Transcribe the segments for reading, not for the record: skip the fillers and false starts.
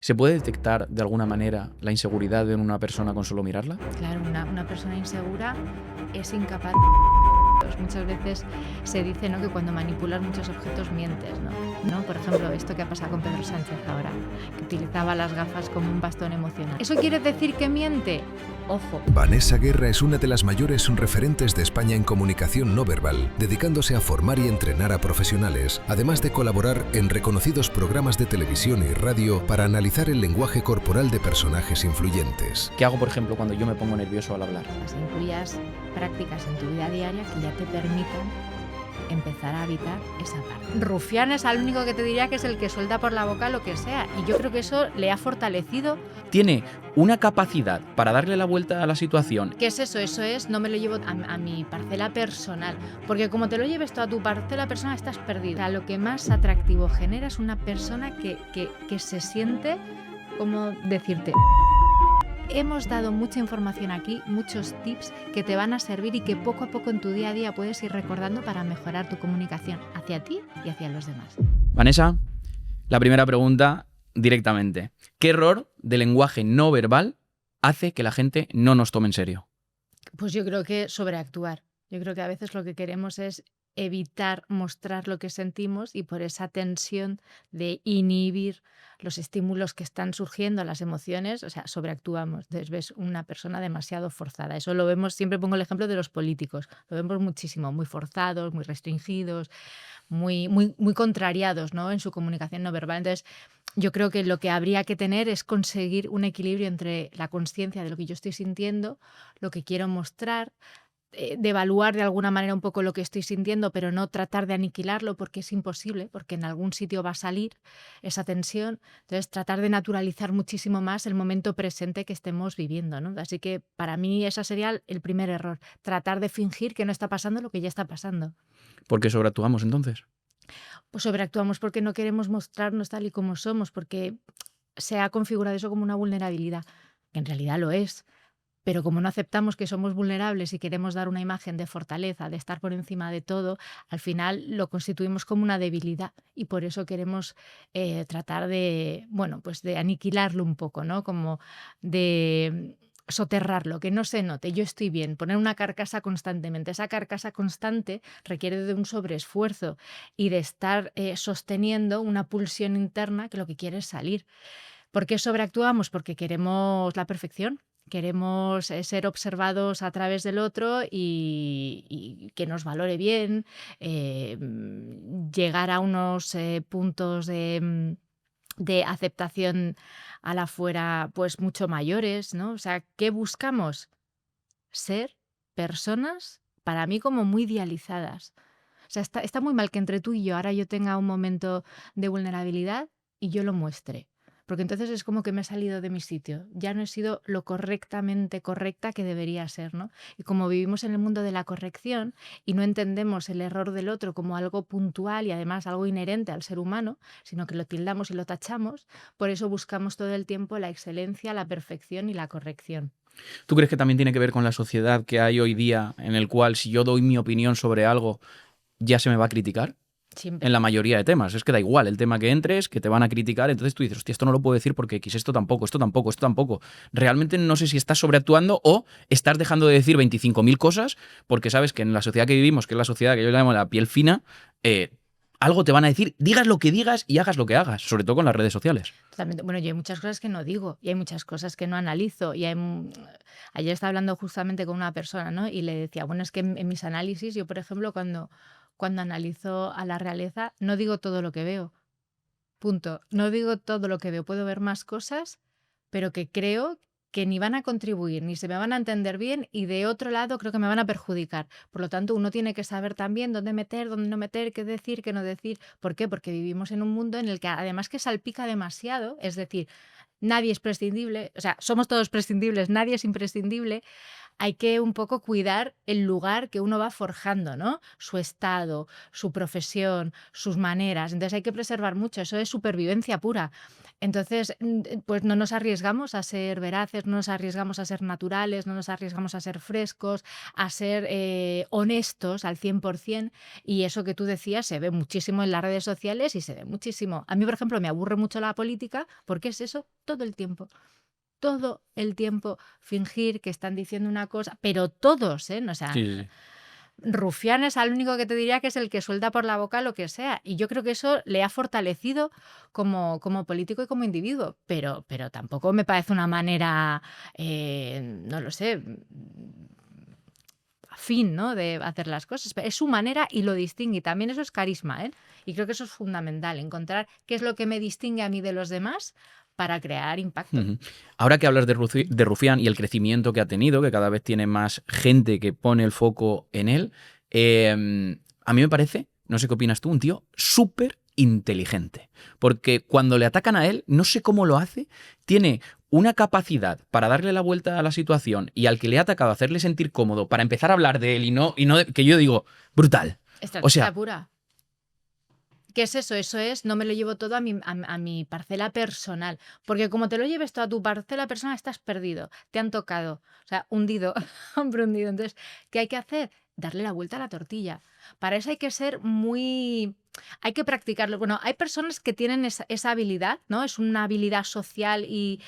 ¿Se puede detectar de alguna manera la inseguridad en una persona con solo mirarla? Claro, una persona insegura es incapaz. Muchas veces se dice, ¿no?, que cuando manipulas muchos objetos mientes, ¿no? Por ejemplo, esto que ha pasado con Pedro Sánchez ahora, que utilizaba las gafas como un bastón emocional. ¿Eso quiere decir que miente? Ojo. Vanessa Guerra es una de las mayores referentes de España en comunicación no verbal, dedicándose a formar y entrenar a profesionales, además de colaborar en reconocidos programas de televisión y radio para analizar el lenguaje corporal de personajes influyentes. ¿Qué hago, por ejemplo, cuando yo me pongo nervioso al hablar? Pues incluyas prácticas en tu vida diaria que ya te permitan empezar a evitar esa parte. Rufián es al único que te diría que es el que suelta por la boca lo que sea, y yo creo que eso le ha fortalecido. Tiene una capacidad para darle la vuelta a la situación. ¿Qué es eso? Eso es, no me lo llevo a mi parcela personal, porque como te lo lleves toda tu parcela personal estás perdido. O sea, lo que más atractivo genera es una persona que se siente, como decirte... Hemos dado mucha información aquí, muchos tips que te van a servir y que poco a poco en tu día a día puedes ir recordando para mejorar tu comunicación hacia ti y hacia los demás. Vanessa, la primera pregunta directamente. ¿Qué error de lenguaje no verbal hace que la gente no nos tome en serio? Pues yo creo que sobreactuar. Yo creo que a veces lo que queremos es evitar mostrar lo que sentimos y por esa tensión de inhibir los estímulos que están surgiendo, las emociones, o sea, sobreactuamos. Entonces ves una persona demasiado forzada. Eso lo vemos, siempre pongo el ejemplo de los políticos, lo vemos muchísimo, muy forzados, muy restringidos, muy contrariados, ¿no?, en su comunicación no verbal. Entonces yo creo que lo que habría que tener es conseguir un equilibrio entre la consciencia de lo que yo estoy sintiendo, lo que quiero mostrar, de evaluar de alguna manera un poco lo que estoy sintiendo, pero no tratar de aniquilarlo porque es imposible, porque en algún sitio va a salir esa tensión. Entonces, tratar de naturalizar muchísimo más el momento presente que estemos viviendo, ¿no? Así que para mí ese sería el primer error, tratar de fingir que no está pasando lo que ya está pasando. ¿Por qué sobreactuamos entonces? Pues sobreactuamos porque no queremos mostrarnos tal y como somos, porque se ha configurado eso como una vulnerabilidad, que en realidad lo es. Pero como no aceptamos que somos vulnerables y queremos dar una imagen de fortaleza, de estar por encima de todo, al final lo constituimos como una debilidad y por eso queremos tratar de, bueno, pues de aniquilarlo un poco, ¿no? Como de soterrarlo, que no se note, yo estoy bien, poner una carcasa constantemente. Esa carcasa constante requiere de un sobreesfuerzo y de estar sosteniendo una pulsión interna que lo que quiere es salir. ¿Por qué sobreactuamos? Porque queremos la perfección. Queremos ser observados a través del otro y que nos valore bien, llegar a unos puntos de aceptación a la fuera pues mucho mayores, ¿no? O sea, ¿qué buscamos? Ser personas, para mí, como muy idealizadas. O sea, está muy mal que entre tú y yo ahora yo tenga un momento de vulnerabilidad y yo lo muestre. Porque entonces es como que me he salido de mi sitio. Ya no he sido lo correctamente correcta que debería ser, ¿no? Y como vivimos en el mundo de la corrección y no entendemos el error del otro como algo puntual y además algo inherente al ser humano, sino que lo tildamos y lo tachamos, por eso buscamos todo el tiempo la excelencia, la perfección y la corrección. ¿Tú crees que también tiene que ver con la sociedad que hay hoy día en el cual si yo doy mi opinión sobre algo ya se me va a criticar? Siempre. En la mayoría de temas. Es que da igual el tema que entres, que te van a criticar. Entonces tú dices, hostia, esto no lo puedo decir porque X, esto tampoco, esto tampoco, esto tampoco. Realmente no sé si estás sobreactuando o estás dejando de decir 25.000 cosas porque sabes que en la sociedad que vivimos, que es la sociedad que yo llamo la piel fina, algo te van a decir, digas lo que digas y hagas lo que hagas, sobre todo con las redes sociales. Totalmente. Bueno, yo hay muchas cosas que no digo y hay muchas cosas que no analizo. Ayer estaba hablando justamente con una persona, ¿no? Y le decía, bueno, es que en mis análisis, yo, por ejemplo, cuando analizo a la realeza, no digo todo lo que veo. Punto. No digo todo lo que veo. Puedo ver más cosas, pero que creo que ni van a contribuir, ni se me van a entender bien, y de otro lado creo que me van a perjudicar. Por lo tanto, uno tiene que saber también dónde meter, dónde no meter, qué decir, qué no decir. ¿Por qué? Porque vivimos en un mundo en el que además que salpica demasiado, es decir, nadie es prescindible, o sea, somos todos prescindibles, nadie es imprescindible. hay que un poco cuidar el lugar que uno va forjando, ¿no? Su estado, su profesión, sus maneras. Entonces hay que preservar mucho, eso es supervivencia pura. Entonces, pues no nos arriesgamos a ser veraces, no nos arriesgamos a ser naturales, no nos arriesgamos a ser frescos, a ser honestos al 100%. Y eso que tú decías se ve muchísimo en las redes sociales y se ve muchísimo. A mí, por ejemplo, me aburre mucho la política porque es eso todo el tiempo. Todo el tiempo fingir que están diciendo una cosa, pero todos, ¿eh? O sea, Sí, sí, sí. Rufián es al único que te diría que es el que suelta por la boca lo que sea. Y yo creo que eso le ha fortalecido como político y como individuo. Pero tampoco me parece una manera, no lo sé, afín, ¿no? De hacer las cosas. Es su manera y lo distingue. Y también eso es carisma, ¿eh? Y creo que eso es fundamental, encontrar qué es lo que me distingue a mí de los demás para crear impacto. Ujú. Ahora que hablas de Rufián y el crecimiento que ha tenido, que cada vez tiene más gente que pone el foco en él, a mí me parece, no sé qué opinas tú, un tío súper inteligente. Porque cuando le atacan a él, no sé cómo lo hace, tiene una capacidad para darle la vuelta a la situación y al que le ha atacado hacerle sentir cómodo para empezar a hablar de él y no que yo digo, brutal. Estrategia O sea, pura. ¿Qué es eso? Eso es, no me lo llevo todo a mi parcela personal. Porque como te lo lleves todo a tu parcela personal, estás perdido. Te han tocado. O sea, hundido. Hombre hundido. Entonces, ¿qué hay que hacer? Darle la vuelta a la tortilla. Para eso hay que ser muy... Hay que practicarlo. Bueno, hay personas que tienen esa habilidad, ¿no? Es una habilidad social y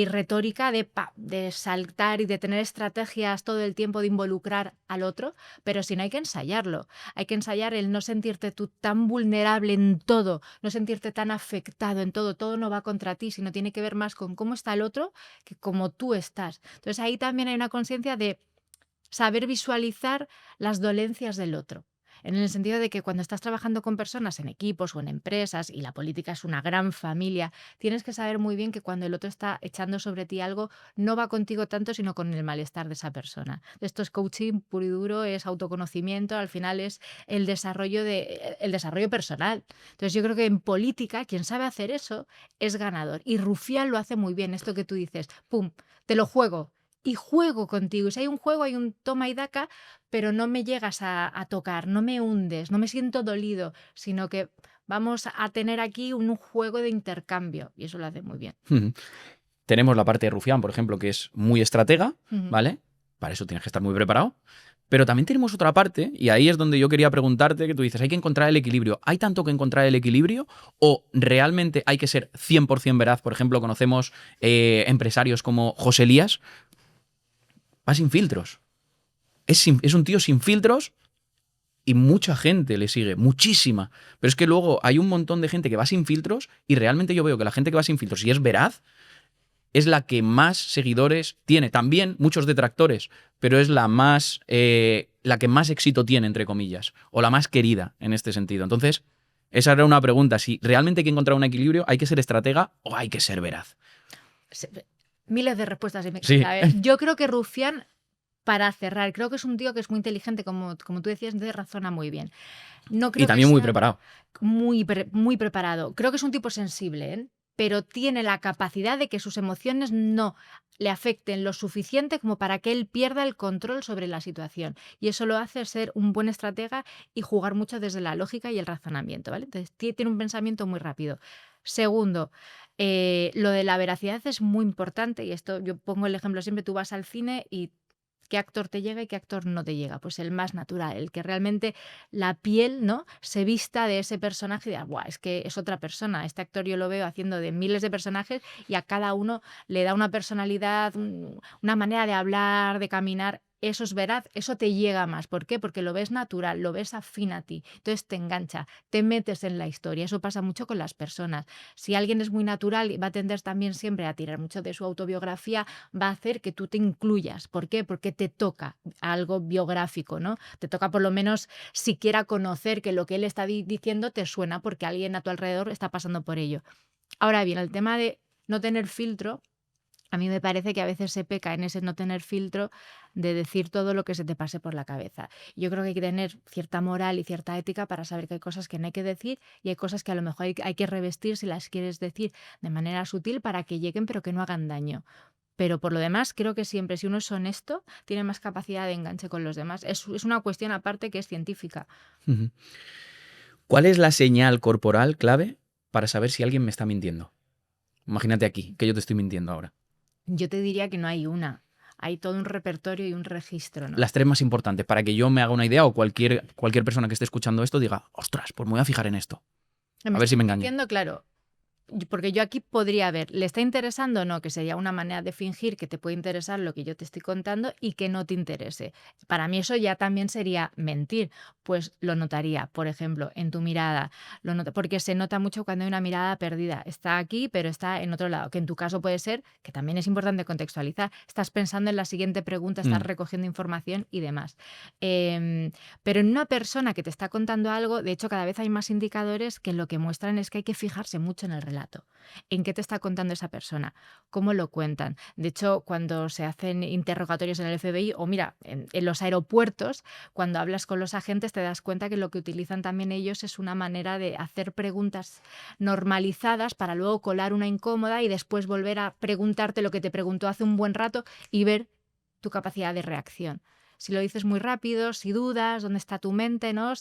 retórica de saltar y de tener estrategias todo el tiempo de involucrar al otro, pero si no hay que ensayarlo. Hay que ensayar el no sentirte tú tan vulnerable en todo, no sentirte tan afectado en todo. Todo no va contra ti, sino tiene que ver más con cómo está el otro que cómo tú estás. Entonces ahí también hay una conciencia de saber visualizar las dolencias del otro. En el sentido de que cuando estás trabajando con personas en equipos o en empresas, y la política es una gran familia, tienes que saber muy bien que cuando el otro está echando sobre ti algo, no va contigo tanto, sino con el malestar de esa persona. Esto es coaching puro y duro, es autoconocimiento, al final es el desarrollo personal. Entonces yo creo que en política, quien sabe hacer eso es ganador. Y Rufián lo hace muy bien, esto que tú dices, pum, te lo juego. Y juego contigo. Y si hay un juego, hay un toma y daca, pero no me llegas a tocar, no me hundes, no me siento dolido, sino que vamos a tener aquí un juego de intercambio. Y eso lo hace muy bien. tenemos la parte de Rufián, por ejemplo, que es muy estratega, Ujú. ¿vale? Para eso tienes que estar muy preparado. Pero también tenemos otra parte, y ahí es donde yo quería preguntarte, que tú dices, hay que encontrar el equilibrio. ¿Hay tanto que encontrar el equilibrio o realmente hay que ser 100% veraz? Por ejemplo, conocemos empresarios como José Elías, va sin filtros. Es un tío sin filtros y mucha gente le sigue, muchísima. Pero es que luego hay un montón de gente que va sin filtros y realmente yo veo que la gente que va sin filtros y es veraz es la que más seguidores tiene. También muchos detractores, pero es la que más éxito tiene, entre comillas, o la más querida en este sentido. Entonces, esa era una pregunta. Si realmente hay que encontrar un equilibrio, ¿hay que ser estratega o hay que ser veraz? Miles de respuestas en mi Sí. cabeza. Yo creo que Rufián, para cerrar, creo que es un tío que es muy inteligente, como tú decías, entonces razona muy bien. No creo Y también que muy sea preparado. muy preparado. Creo que es un tipo sensible, ¿eh? Pero tiene la capacidad de que sus emociones no le afecten lo suficiente como para que él pierda el control sobre la situación. Y eso lo hace ser un buen estratega y jugar mucho desde la lógica y el razonamiento, ¿vale? Entonces, tiene un pensamiento muy rápido. Segundo, lo de la veracidad es muy importante, y esto yo pongo el ejemplo siempre: tú vas al cine y qué actor te llega y qué actor no te llega. Pues el más natural, el que realmente la piel, ¿no?, se vista de ese personaje y diga, ¡buah! Es que es otra persona. Este actor yo lo veo haciendo de miles de personajes y a cada uno le da una personalidad, una manera de hablar, de caminar. Eso es veraz, eso te llega más. ¿Por qué? Porque lo ves natural, lo ves afín a ti. Entonces te engancha, te metes en la historia. Eso pasa mucho con las personas. Si alguien es muy natural, va a tender también siempre a tirar mucho de su autobiografía, va a hacer que tú te incluyas. ¿Por qué? Porque te toca algo biográfico, ¿no? Te toca por lo menos siquiera conocer que lo que él está diciendo te suena porque alguien a tu alrededor está pasando por ello. Ahora bien, el tema de no tener filtro, a mí me parece que a veces se peca en ese no tener filtro de decir todo lo que se te pase por la cabeza. Yo creo que hay que tener cierta moral y cierta ética para saber que hay cosas que no hay que decir y hay cosas que a lo mejor hay que revestir si las quieres decir de manera sutil para que lleguen pero que no hagan daño. Pero por lo demás, creo que siempre, si uno es honesto, tiene más capacidad de enganche con los demás. Es una cuestión aparte que es científica. Ujú. ¿Cuál es la señal corporal clave para saber si alguien me está mintiendo? Imagínate aquí, que yo te estoy mintiendo ahora. Yo te diría que no hay una. Hay todo un repertorio y un registro, ¿no? Las 3 más importantes, para que yo me haga una idea o cualquier persona que esté escuchando esto diga, ostras, pues me voy a fijar en esto. A ver si me engaño. Entiendo, claro. Porque yo aquí podría ver, ¿le está interesando o no? Que sería una manera de fingir que te puede interesar lo que yo te estoy contando y que no te interese. Para mí eso ya también sería mentir. Pues lo notaría, por ejemplo, en tu mirada. Porque se nota mucho cuando hay una mirada perdida. Está aquí, pero está en otro lado. Que en tu caso puede ser, que también es importante contextualizar, estás pensando en la siguiente pregunta, estás recogiendo información y demás. Pero en una persona que te está contando algo, de hecho cada vez hay más indicadores que lo que muestran es que hay que fijarse mucho en el relato. ¿En qué te está contando esa persona? ¿Cómo lo cuentan? De hecho, cuando se hacen interrogatorios en el FBI o mira, en los aeropuertos, cuando hablas con los agentes te das cuenta que lo que utilizan también ellos es una manera de hacer preguntas normalizadas para luego colar una incómoda y después volver a preguntarte lo que te preguntó hace un buen rato y ver tu capacidad de reacción. Si lo dices muy rápido, si dudas, dónde está tu mente, ¿no?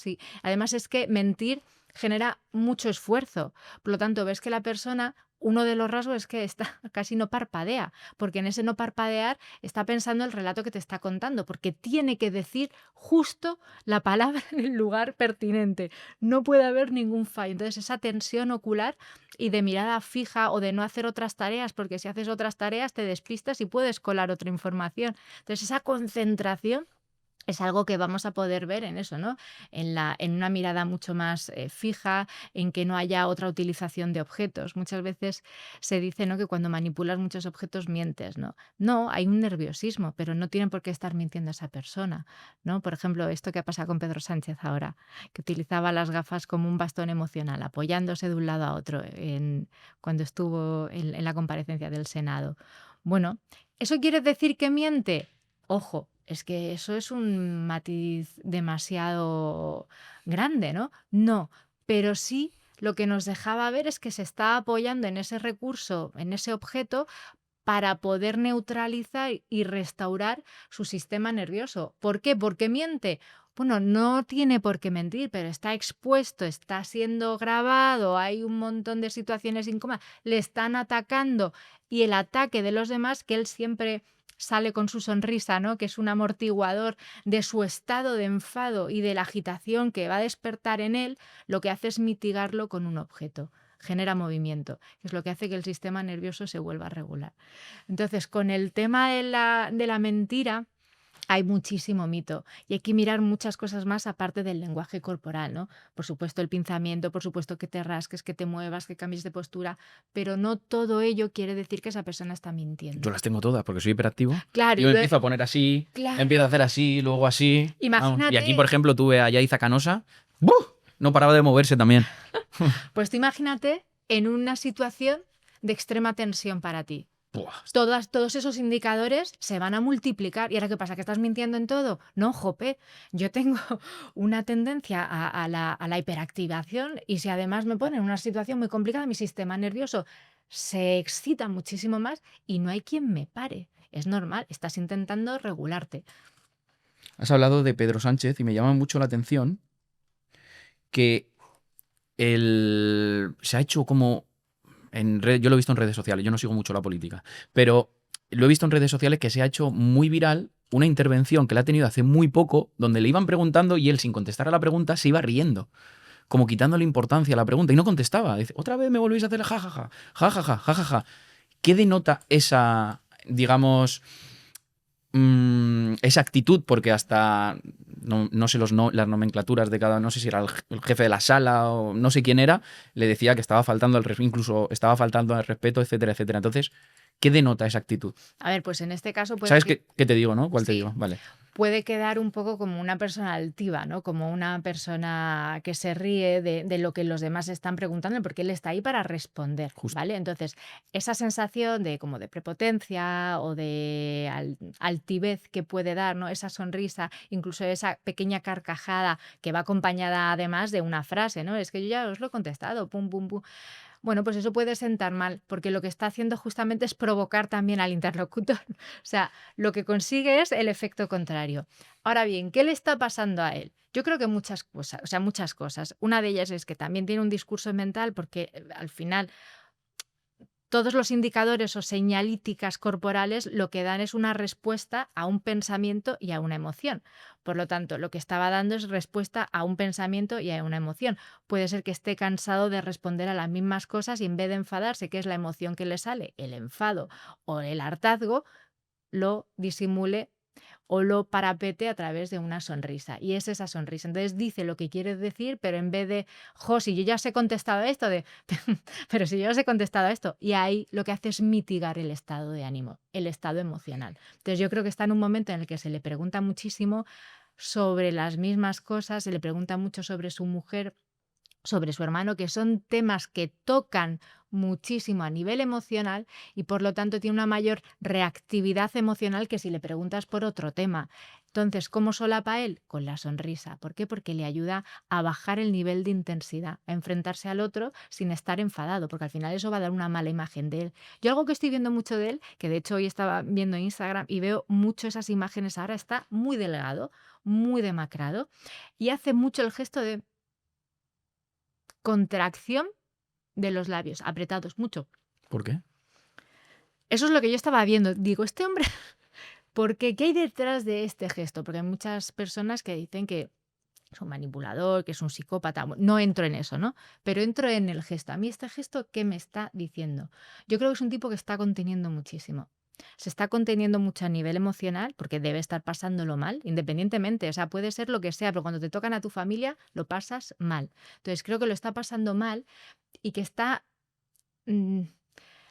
Además es que mentir genera mucho esfuerzo. Por lo tanto, ves que la persona, uno de los rasgos es que casi no parpadea, porque en ese no parpadear está pensando el relato que te está contando, porque tiene que decir justo la palabra en el lugar pertinente. No puede haber ningún fallo. Entonces, esa tensión ocular y de mirada fija o de no hacer otras tareas, porque si haces otras tareas te despistas y puedes colar otra información. Entonces, esa concentración es algo que vamos a poder ver en eso, ¿no? En una mirada mucho más fija, en que no haya otra utilización de objetos. Muchas veces se dice, ¿no?, que cuando manipulas muchos objetos mientes, ¿no? No, hay un nerviosismo, pero no tienen por qué estar mintiendo a esa persona, ¿no? Por ejemplo, esto que pasa con Pedro Sánchez ahora, que utilizaba las gafas como un bastón emocional, apoyándose de un lado a otro cuando estuvo en la comparecencia del Senado. Bueno, ¿eso quiere decir que miente? Ojo, es que eso es un matiz demasiado grande, ¿no? No, pero sí lo que nos dejaba ver es que se está apoyando en ese recurso, en ese objeto, para poder neutralizar y restaurar su sistema nervioso. ¿Por qué? ¿Porque miente? Bueno, no tiene por qué mentir, pero está expuesto, está siendo grabado, hay un montón de situaciones incómodas, le están atacando y el ataque de los demás, que él siempre sale con su sonrisa, ¿no?, que es un amortiguador de su estado de enfado y de la agitación que va a despertar en él, lo que hace es mitigarlo con un objeto. Genera movimiento, que es lo que hace que el sistema nervioso se vuelva regular. Entonces, con el tema de la mentira, hay muchísimo mito y hay que mirar muchas cosas más aparte del lenguaje corporal, ¿no? Por supuesto el pinzamiento, por supuesto que te rasques, que te muevas, que cambies de postura, pero no todo ello quiere decir que esa persona está mintiendo. Yo las tengo todas porque soy hiperactivo. Claro, Yo me empiezo a poner así, claro. empiezo a hacer así, luego así. Imagínate. Y aquí, por ejemplo, tuve a Yaiza Canosa. ¡Buf! No paraba de moverse también. Pues tú imagínate en una situación de extrema tensión para ti. Buah. Todos esos indicadores se van a multiplicar. ¿Y ahora qué pasa? ¿Que estás mintiendo en todo? No, jope. Yo tengo una tendencia a la hiperactivación y si además me ponen en una situación muy complicada, mi sistema nervioso se excita muchísimo más y no hay quien me pare. Es normal, estás intentando regularte. Has hablado de Pedro Sánchez y me llama mucho la atención que se ha hecho como... yo lo he visto en redes sociales, yo no sigo mucho la política, pero lo he visto en redes sociales que se ha hecho muy viral una intervención que le ha tenido hace muy poco, donde le iban preguntando y él, sin contestar a la pregunta, se iba riendo, como quitándole importancia a la pregunta, y no contestaba. Dice, otra vez me volvéis a hacer jajaja, jajaja, jajaja. ¿Qué denota esa, digamos, esa actitud? Porque hasta... No sé las nomenclaturas de cada, no sé si era el jefe de la sala o no sé quién era, le decía que estaba faltando incluso estaba faltando al respeto, etcétera, etcétera. Entonces, ¿qué denota esa actitud? A ver, pues en este caso puede ¿Sabes qué te digo, no? ¿Cuál te digo? Vale. Puede quedar un poco como una persona altiva, ¿no? Como una persona que se ríe de lo que los demás están preguntando, porque él está ahí para responder, Justo. ¿vale? Entonces, esa sensación de como de prepotencia o de altivez que puede dar, ¿no? Esa sonrisa, incluso esa pequeña carcajada que va acompañada además de una frase, ¿no? Es que yo ya os lo he contestado, pum, pum, pum. Bueno, pues eso puede sentar mal, porque lo que está haciendo justamente es provocar también al interlocutor. O sea, lo que consigue es el efecto contrario. Ahora bien, ¿qué le está pasando a él? Yo creo que muchas cosas, o sea, muchas cosas. Una de ellas es que también tiene un discurso mental porque al final todos los indicadores o señalíticas corporales lo que dan es una respuesta a un pensamiento y a una emoción. Por lo tanto, lo que estaba dando es respuesta a un pensamiento y a una emoción. Puede ser que esté cansado de responder a las mismas cosas y en vez de enfadarse, que es la emoción que le sale, el enfado o el hartazgo, lo disimule o lo parapete a través de una sonrisa. Y es esa sonrisa. Entonces dice lo que quiere decir, pero en vez de, jo, si yo ya os he contestado esto, pero si yo os he contestado esto. Y ahí lo que hace es mitigar el estado de ánimo, el estado emocional. Entonces yo creo que está en un momento en el que se le pregunta muchísimo sobre las mismas cosas, se le pregunta mucho sobre su mujer, sobre su hermano, que son temas que tocan muchísimo a nivel emocional y por lo tanto tiene una mayor reactividad emocional que si le preguntas por otro tema. Entonces, ¿cómo solapa él? Con la sonrisa. ¿Por qué? Porque le ayuda a bajar el nivel de intensidad, a enfrentarse al otro sin estar enfadado, porque al final eso va a dar una mala imagen de él. Yo algo que estoy viendo mucho de él, que de hecho hoy estaba viendo Instagram y veo mucho esas imágenes ahora, está muy delgado, muy demacrado y hace mucho el gesto de contracción de los labios, apretados, mucho. ¿Por qué? Eso es lo que yo estaba viendo. Digo, este hombre, ¿por qué? ¿Qué hay detrás de este gesto? Porque hay muchas personas que dicen que es un manipulador, que es un psicópata. No entro en eso, ¿no? Pero entro en el gesto. A mí este gesto, ¿qué me está diciendo? Yo creo que es un tipo que está conteniendo muchísimo. Se está conteniendo mucho a nivel emocional porque debe estar pasándolo mal, independientemente. O sea, puede ser lo que sea, pero cuando te tocan a tu familia lo pasas mal. Entonces creo que lo está pasando mal y que está mm,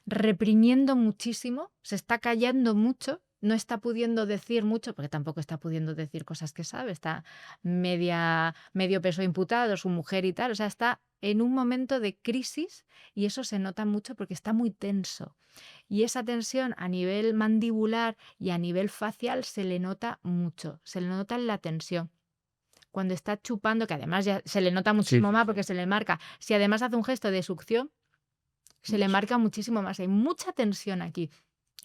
reprimiendo muchísimo, se está callando mucho, no está pudiendo decir mucho, porque tampoco está pudiendo decir cosas que sabe, está medio peso imputado, su mujer y tal, o sea, está en un momento de crisis y eso se nota mucho porque está muy tenso. Y esa tensión a nivel mandibular y a nivel facial se le nota mucho, se le nota en la tensión. Cuando está chupando, que además ya se le nota Sí, muchísimo sí, más sí. porque se le marca, si además hace un gesto de succión, se le marca muchísimo más. Hay mucha tensión aquí.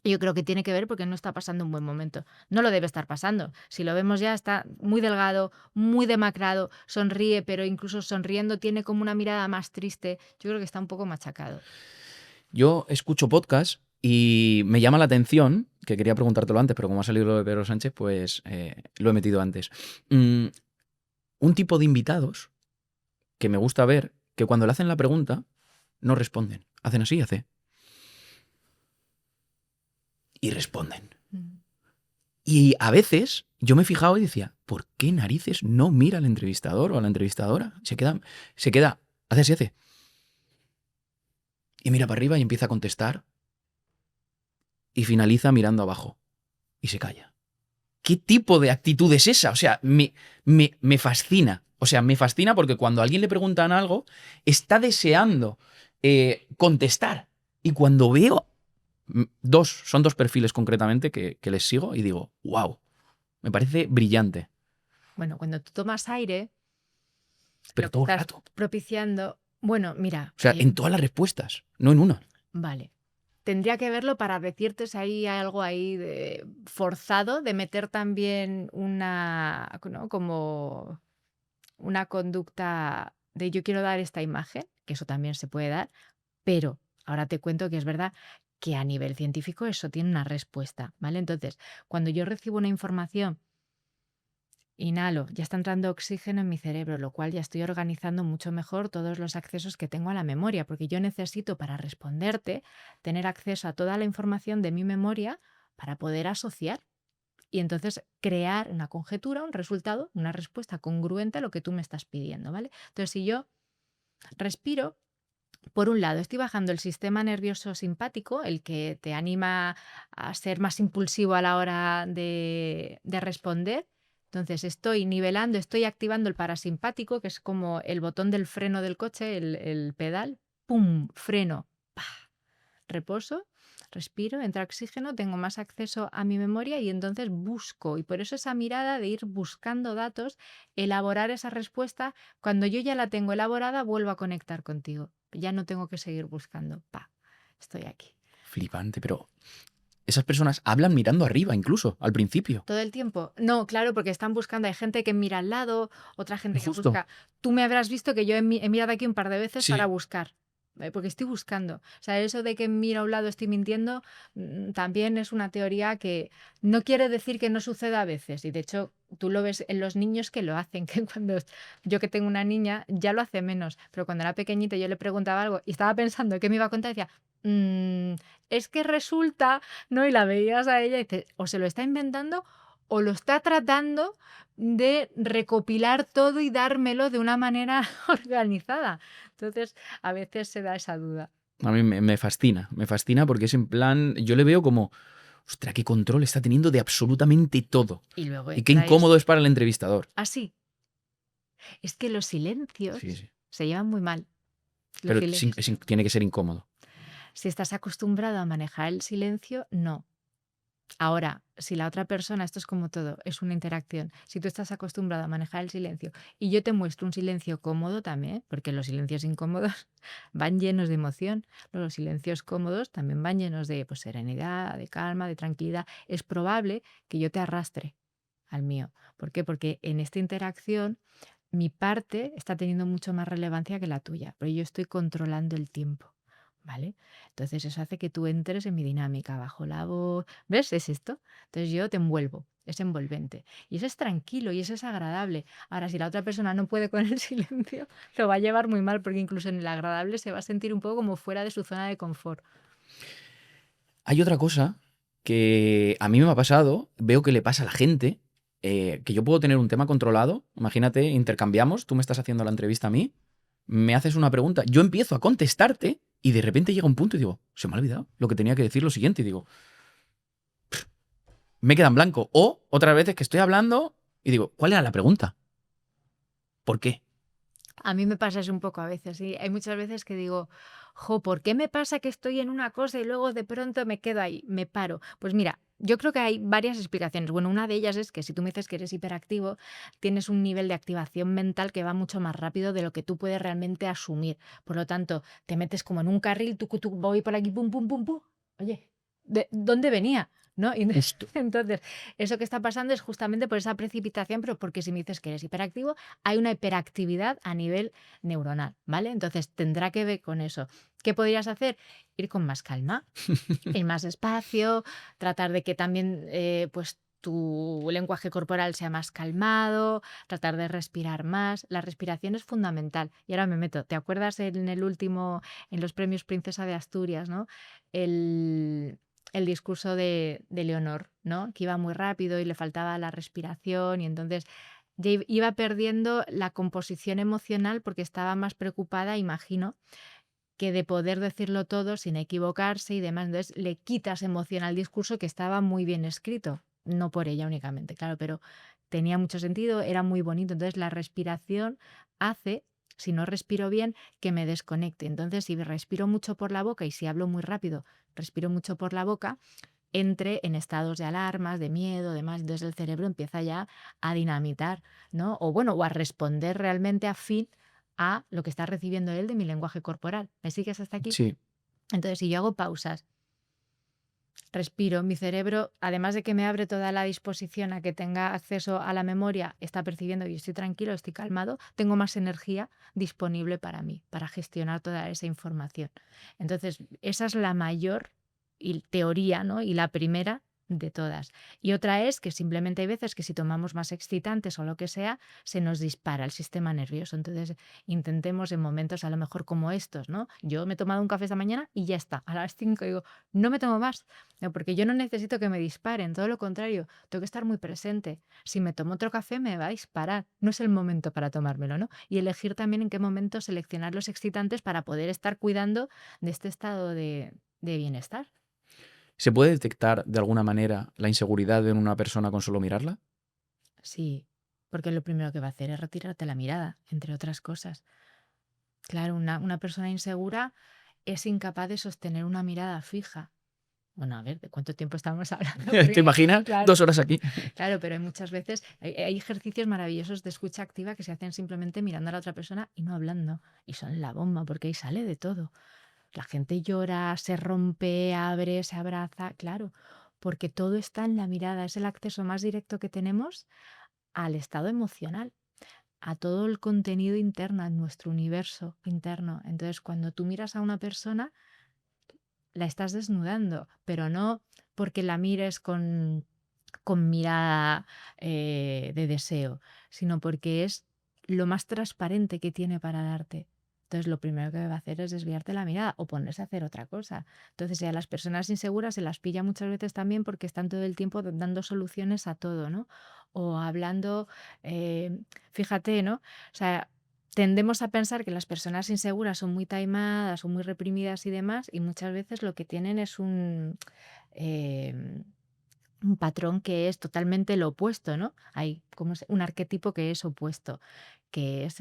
Y yo creo que tiene que ver porque no está pasando un buen momento. No lo debe estar pasando. Si lo vemos ya, está muy delgado, muy demacrado, sonríe, pero incluso sonriendo tiene como una mirada más triste. Yo creo que está un poco machacado. Yo escucho podcast y me llama la atención, que quería preguntártelo antes, pero como ha salido lo de Pedro Sánchez, pues lo he metido antes. Un tipo de invitados que me gusta ver, que cuando le hacen la pregunta, no responden. Hacen así, y responden. Mm. Y a veces yo me he fijado y decía, ¿por qué narices no mira al entrevistador o a la entrevistadora? Se queda, hace así, hace. Y mira para arriba y empieza a contestar y finaliza mirando abajo y se calla. ¿Qué tipo de actitud es esa? O sea, me fascina. O sea, me fascina porque cuando a alguien le preguntan algo, está deseando contestar. Y cuando veo son dos perfiles concretamente que les sigo y digo, wow, me parece brillante. Bueno, cuando tú tomas aire, Pero lo que todo el estás rato. propiciando. Bueno, mira, O sea, en todas las respuestas, no en una. vale. Tendría que verlo para decirte si hay algo ahí forzado de meter también una, ¿no? Como una conducta de yo quiero dar esta imagen, que eso también se puede dar, pero ahora te cuento que es verdad que a nivel científico eso tiene una respuesta, ¿vale? Entonces, cuando yo recibo una información, inhalo, ya está entrando oxígeno en mi cerebro, lo cual ya estoy organizando mucho mejor todos los accesos que tengo a la memoria, porque yo necesito para responderte tener acceso a toda la información de mi memoria para poder asociar y entonces crear una conjetura, un resultado, una respuesta congruente a lo que tú me estás pidiendo, ¿vale? Entonces, si yo respiro, por un lado, estoy bajando el sistema nervioso simpático, el que te anima a ser más impulsivo a la hora de responder. Entonces, estoy nivelando, estoy activando el parasimpático, que es como el botón del freno del coche, el pedal. ¡Pum! Freno. ¡Pah! Reposo, respiro, entra oxígeno, tengo más acceso a mi memoria y entonces busco. Y por eso esa mirada de ir buscando datos, elaborar esa respuesta, cuando yo ya la tengo elaborada, vuelvo a conectar contigo. Ya no tengo que seguir buscando. Estoy aquí. Flipante, pero esas personas hablan mirando arriba incluso, al principio. ¿Todo el tiempo? No, claro, porque están buscando. Hay gente que mira al lado, otra gente que Justo. busca. Tú me habrás visto que yo he mirado aquí un par de veces para Sí. buscar, porque estoy buscando. O sea, eso de que miro a un lado estoy mintiendo, también es una teoría que no quiere decir que no suceda a veces. Y de hecho, tú lo ves en los niños que lo hacen, que cuando yo que tengo una niña ya lo hace menos, pero cuando era pequeñita yo le preguntaba algo y estaba pensando qué me iba a contar y decía, es que resulta, ¿no? Y la veías a ella y dices, o se lo está inventando o lo está tratando de recopilar todo y dármelo de una manera organizada. Entonces, a veces se da esa duda. A mí me fascina porque es en plan, yo le veo como, ostras, qué control está teniendo de absolutamente todo. Y luego Y qué incómodo es para el entrevistador. Así. Es que los silencios Sí. se llevan muy mal. Los Pero silencios. tiene que ser incómodo. Si estás acostumbrado a manejar el silencio, no. Ahora, si la otra persona, esto es como todo, es una interacción. Si tú estás acostumbrado a manejar el silencio y yo te muestro un silencio cómodo también, porque los silencios incómodos van llenos de emoción, los silencios cómodos también van llenos de serenidad, de calma, de tranquilidad, es probable que yo te arrastre al mío. ¿Por qué? Porque en esta interacción mi parte está teniendo mucho más relevancia que la tuya, pero yo estoy controlando el tiempo. ¿Vale? Entonces eso hace que tú entres en mi dinámica, bajo la voz, ¿ves? Es esto. Entonces yo te envuelvo, es envolvente. Y eso es tranquilo y eso es agradable. Ahora, si la otra persona no puede con el silencio, lo va a llevar muy mal porque incluso en el agradable se va a sentir un poco como fuera de su zona de confort. Hay otra cosa que a mí me ha pasado, veo que le pasa a la gente, que yo puedo tener un tema controlado, imagínate, intercambiamos, tú me estás haciendo la entrevista a mí, me haces una pregunta, yo empiezo a contestarte y de repente llega un punto y digo, se me ha olvidado lo que tenía que decir lo siguiente y digo, me queda en blanco. O otras veces que estoy hablando y digo, ¿cuál era la pregunta? ¿Por qué? A mí me pasa eso un poco a veces, ¿sí? Hay muchas veces que digo, ¿por qué me pasa que estoy en una cosa y luego de pronto me quedo ahí, me paro? Pues mira, yo creo que hay varias explicaciones. Bueno, una de ellas es que si tú me dices que eres hiperactivo, tienes un nivel de activación mental que va mucho más rápido de lo que tú puedes realmente asumir. Por lo tanto, te metes como en un carril, tú voy por aquí, pum, pum, pum, pum. Oye, ¿de dónde venía? ¿No? Y Justo. entonces, eso que está pasando es justamente por esa precipitación, pero porque si me dices que eres hiperactivo, hay una hiperactividad a nivel neuronal, ¿vale? Entonces tendrá que ver con eso. ¿Qué podrías hacer? Ir con más calma, ir más despacio, tratar de que también pues tu lenguaje corporal sea más calmado, tratar de respirar más. La respiración es fundamental. Y ahora me meto, ¿te acuerdas en los premios Princesa de Asturias, ¿no? El discurso de Leonor, ¿no? Que iba muy rápido y le faltaba la respiración y entonces ya iba perdiendo la composición emocional porque estaba más preocupada, imagino, que de poder decirlo todo sin equivocarse y demás. Entonces le quitas emoción al discurso que estaba muy bien escrito, no por ella únicamente, claro, pero tenía mucho sentido, era muy bonito. Entonces la respiración hace, si no respiro bien, que me desconecte. Entonces si respiro mucho por la boca y si hablo muy rápido, respiro mucho por la boca, entre en estados de alarmas, de miedo, demás. Entonces el cerebro empieza ya a dinamitar, ¿no? O a responder realmente afín a lo que está recibiendo él de mi lenguaje corporal. ¿Me sigues hasta aquí? Sí. Entonces, si yo hago pausas, respiro, mi cerebro, además de que me abre toda la disposición a que tenga acceso a la memoria, está percibiendo que yo estoy tranquilo, estoy calmado, tengo más energía disponible para mí, para gestionar toda esa información. Entonces, esa es la mayor teoría, ¿no? Y la primera de todas. Y otra es que simplemente hay veces que si tomamos más excitantes o lo que sea, se nos dispara el sistema nervioso. Entonces, intentemos en momentos a lo mejor como estos, ¿no? Yo me he tomado un café esta mañana y ya está. A las 5 digo, no me tomo más. No, porque yo no necesito que me disparen, todo lo contrario, tengo que estar muy presente. Si me tomo otro café me va a disparar. No es el momento para tomármelo, ¿no? Y elegir también en qué momento seleccionar los excitantes para poder estar cuidando de este estado de bienestar. ¿Se puede detectar de alguna manera la inseguridad en una persona con solo mirarla? Sí, porque lo primero que va a hacer es retirarte la mirada, entre otras cosas. Claro, una persona insegura es incapaz de sostener una mirada fija. Bueno, a ver, ¿de cuánto tiempo estamos hablando? ¿Te Porque, imaginas? claro, 2 horas aquí. claro, pero hay muchas veces, hay ejercicios maravillosos de escucha activa que se hacen simplemente mirando a la otra persona y no hablando. Y son la bomba, porque ahí sale de todo. La gente llora, se rompe, abre, se abraza, claro, porque todo está en la mirada. Es el acceso más directo que tenemos al estado emocional, a todo el contenido interno, a nuestro universo interno. Entonces, cuando tú miras a una persona, la estás desnudando, pero no porque la mires con mirada de deseo, sino porque es lo más transparente que tiene para darte. Entonces, lo primero que debe hacer es desviarte la mirada o ponerse a hacer otra cosa. Entonces, a las personas inseguras se las pilla muchas veces también porque están todo el tiempo dando soluciones a todo, ¿no? O hablando, fíjate, ¿no? O sea, tendemos a pensar que las personas inseguras son muy taimadas o muy reprimidas y demás, y muchas veces lo que tienen es eh, un patrón que es totalmente lo opuesto, ¿no? Hay como un arquetipo que es opuesto, que es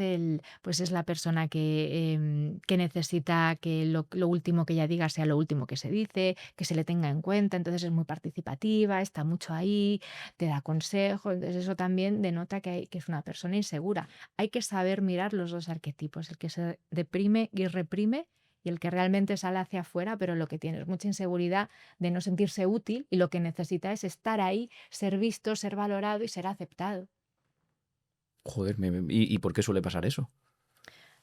pues es la persona que necesita que lo último que ella diga sea lo último que se dice, que se le tenga en cuenta, entonces es muy participativa, está mucho ahí, te da consejos, entonces eso también denota que es una persona insegura. Hay que saber mirar los dos arquetipos, el que se deprime y reprime y el que realmente sale hacia afuera, pero lo que tiene es mucha inseguridad de no sentirse útil y lo que necesita es estar ahí, ser visto, ser valorado y ser aceptado. Joder, ¿y por qué suele pasar eso?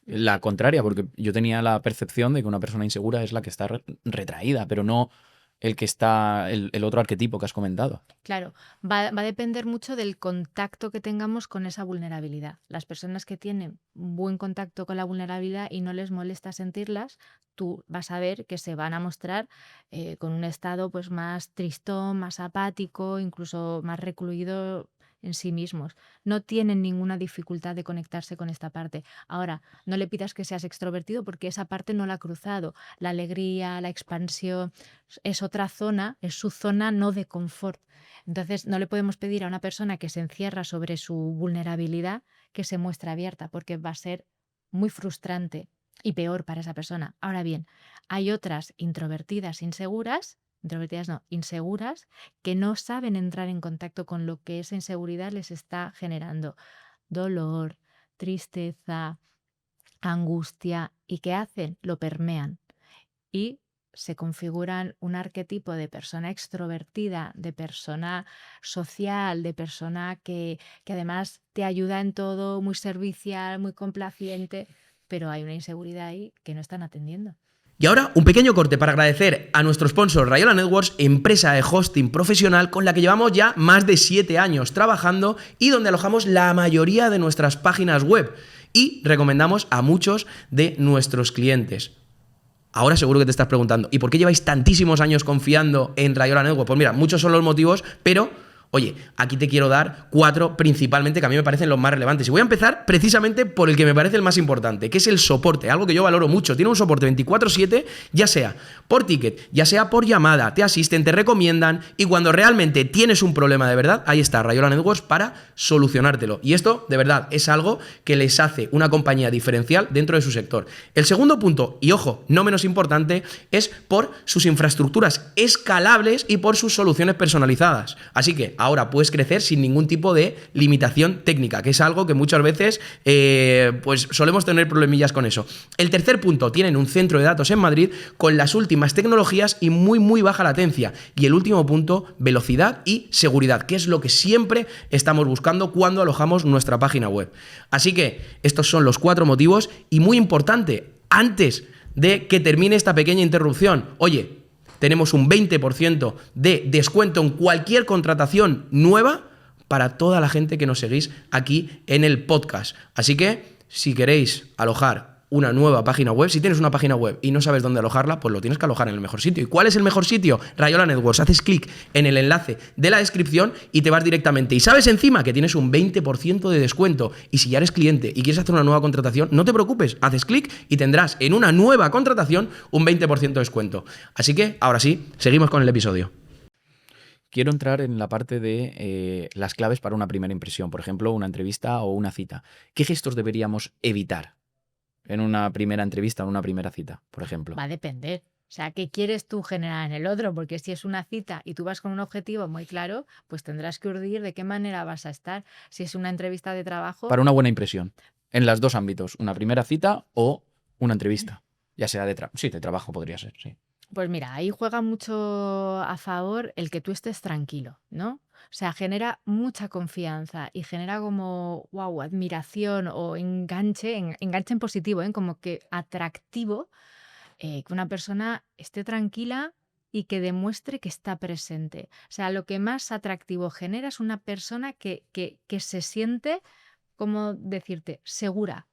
La contraria, porque yo tenía la percepción de que una persona insegura es la que está retraída, pero no el que está, el otro arquetipo que has comentado. Claro, va a depender mucho del contacto que tengamos con esa vulnerabilidad. Las personas que tienen buen contacto con la vulnerabilidad y no les molesta sentirlas, tú vas a ver que se van a mostrar con un estado pues más tristón, más apático, incluso más recluido en sí mismos. No tienen ninguna dificultad de conectarse con esta parte. Ahora, no le pidas que seas extrovertido porque esa parte no la ha cruzado. La alegría, la expansión, es otra zona, es su zona no de confort. Entonces, no le podemos pedir a una persona que se encierra sobre su vulnerabilidad que se muestre abierta, porque va a ser muy frustrante y peor para esa persona. Ahora bien, hay otras introvertidas inseguras, que no saben entrar en contacto con lo que esa inseguridad les está generando. Dolor, tristeza, angustia. ¿Y qué hacen? Lo permean. Y se configuran un arquetipo de persona extrovertida, de persona social, de persona que además te ayuda en todo, muy servicial, muy complaciente, pero hay una inseguridad ahí que no están atendiendo. Y ahora un pequeño corte para agradecer a nuestro sponsor Rayola Networks, empresa de hosting profesional con la que llevamos ya más de 7 años trabajando y donde alojamos la mayoría de nuestras páginas web y recomendamos a muchos de nuestros clientes. Ahora seguro que te estás preguntando, ¿y por qué lleváis tantísimos años confiando en Rayola Networks? Pues mira, muchos son los motivos, pero oye, aquí te quiero dar 4 principalmente que a mí me parecen los más relevantes. Y voy a empezar precisamente por el que me parece el más importante, que es el soporte, algo que yo valoro mucho. Tiene un soporte 24/7, ya sea por ticket, ya sea por llamada, te asisten, te recomiendan y cuando realmente tienes un problema de verdad, ahí está Rayola Networks para solucionártelo. Y esto, de verdad, es algo que les hace una compañía diferencial dentro de su sector. El segundo punto, y ojo, no menos importante, es por sus infraestructuras escalables y por sus soluciones personalizadas. Así que ahora puedes crecer sin ningún tipo de limitación técnica, que es algo que muchas veces pues solemos tener problemillas con eso. El tercer punto, tienen un centro de datos en Madrid con las últimas tecnologías y muy baja latencia. Y el último punto, velocidad y seguridad, que es lo que siempre estamos buscando cuando alojamos nuestra página web. Así que estos son los 4 motivos y muy importante, antes de que termine esta pequeña interrupción, oye, tenemos un 20% de descuento en cualquier contratación nueva para toda la gente que nos seguís aquí en el podcast. Así que, si queréis alojar una nueva página web, si tienes una página web y no sabes dónde alojarla, pues lo tienes que alojar en el mejor sitio. ¿Y cuál es el mejor sitio? Rayola Networks. Haces clic en el enlace de la descripción y te vas directamente. Y sabes encima que tienes un 20% de descuento. Y si ya eres cliente y quieres hacer una nueva contratación, no te preocupes, haces clic y tendrás en una nueva contratación un 20% de descuento. Así que, ahora sí, seguimos con el episodio. Quiero entrar en la parte de las claves para una primera impresión, por ejemplo, una entrevista o una cita. ¿Qué gestos deberíamos evitar en una primera entrevista o una primera cita, por ejemplo? Va a depender. O sea, ¿qué quieres tú generar en el otro? Porque si es una cita y tú vas con un objetivo muy claro, pues tendrás que urdir de qué manera vas a estar. Si es una entrevista de trabajo, Para una buena impresión. En los dos ámbitos. Una primera cita o una entrevista. Ya sea de trabajo podría ser, sí. pues mira, ahí juega mucho a favor el que tú estés tranquilo, ¿no? O sea, genera mucha confianza y genera como, wow, admiración o enganche, enganche en positivo, ¿eh? Como que atractivo, que una persona esté tranquila y que demuestre que está presente. O sea, lo que más atractivo genera es una persona que se siente, ¿cómo decirte?, segura,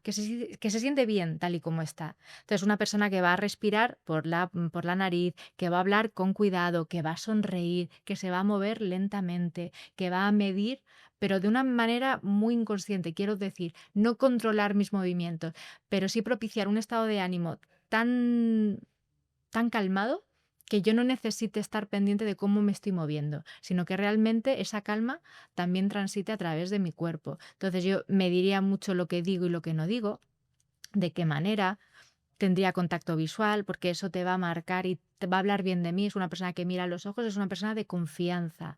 que se siente bien tal y como está. Entonces, una persona que va a respirar por la nariz, que va a hablar con cuidado, que va a sonreír, que se va a mover lentamente, que va a medir, pero de una manera muy inconsciente. Quiero decir, no controlar mis movimientos, pero sí propiciar un estado de ánimo tan, tan calmado que yo no necesite estar pendiente de cómo me estoy moviendo, sino que realmente esa calma también transite a través de mi cuerpo. Entonces yo mediría mucho lo que digo y lo que no digo, de qué manera, tendría contacto visual, porque eso te va a marcar y te va a hablar bien de mí. Es una persona que mira a los ojos, es una persona de confianza.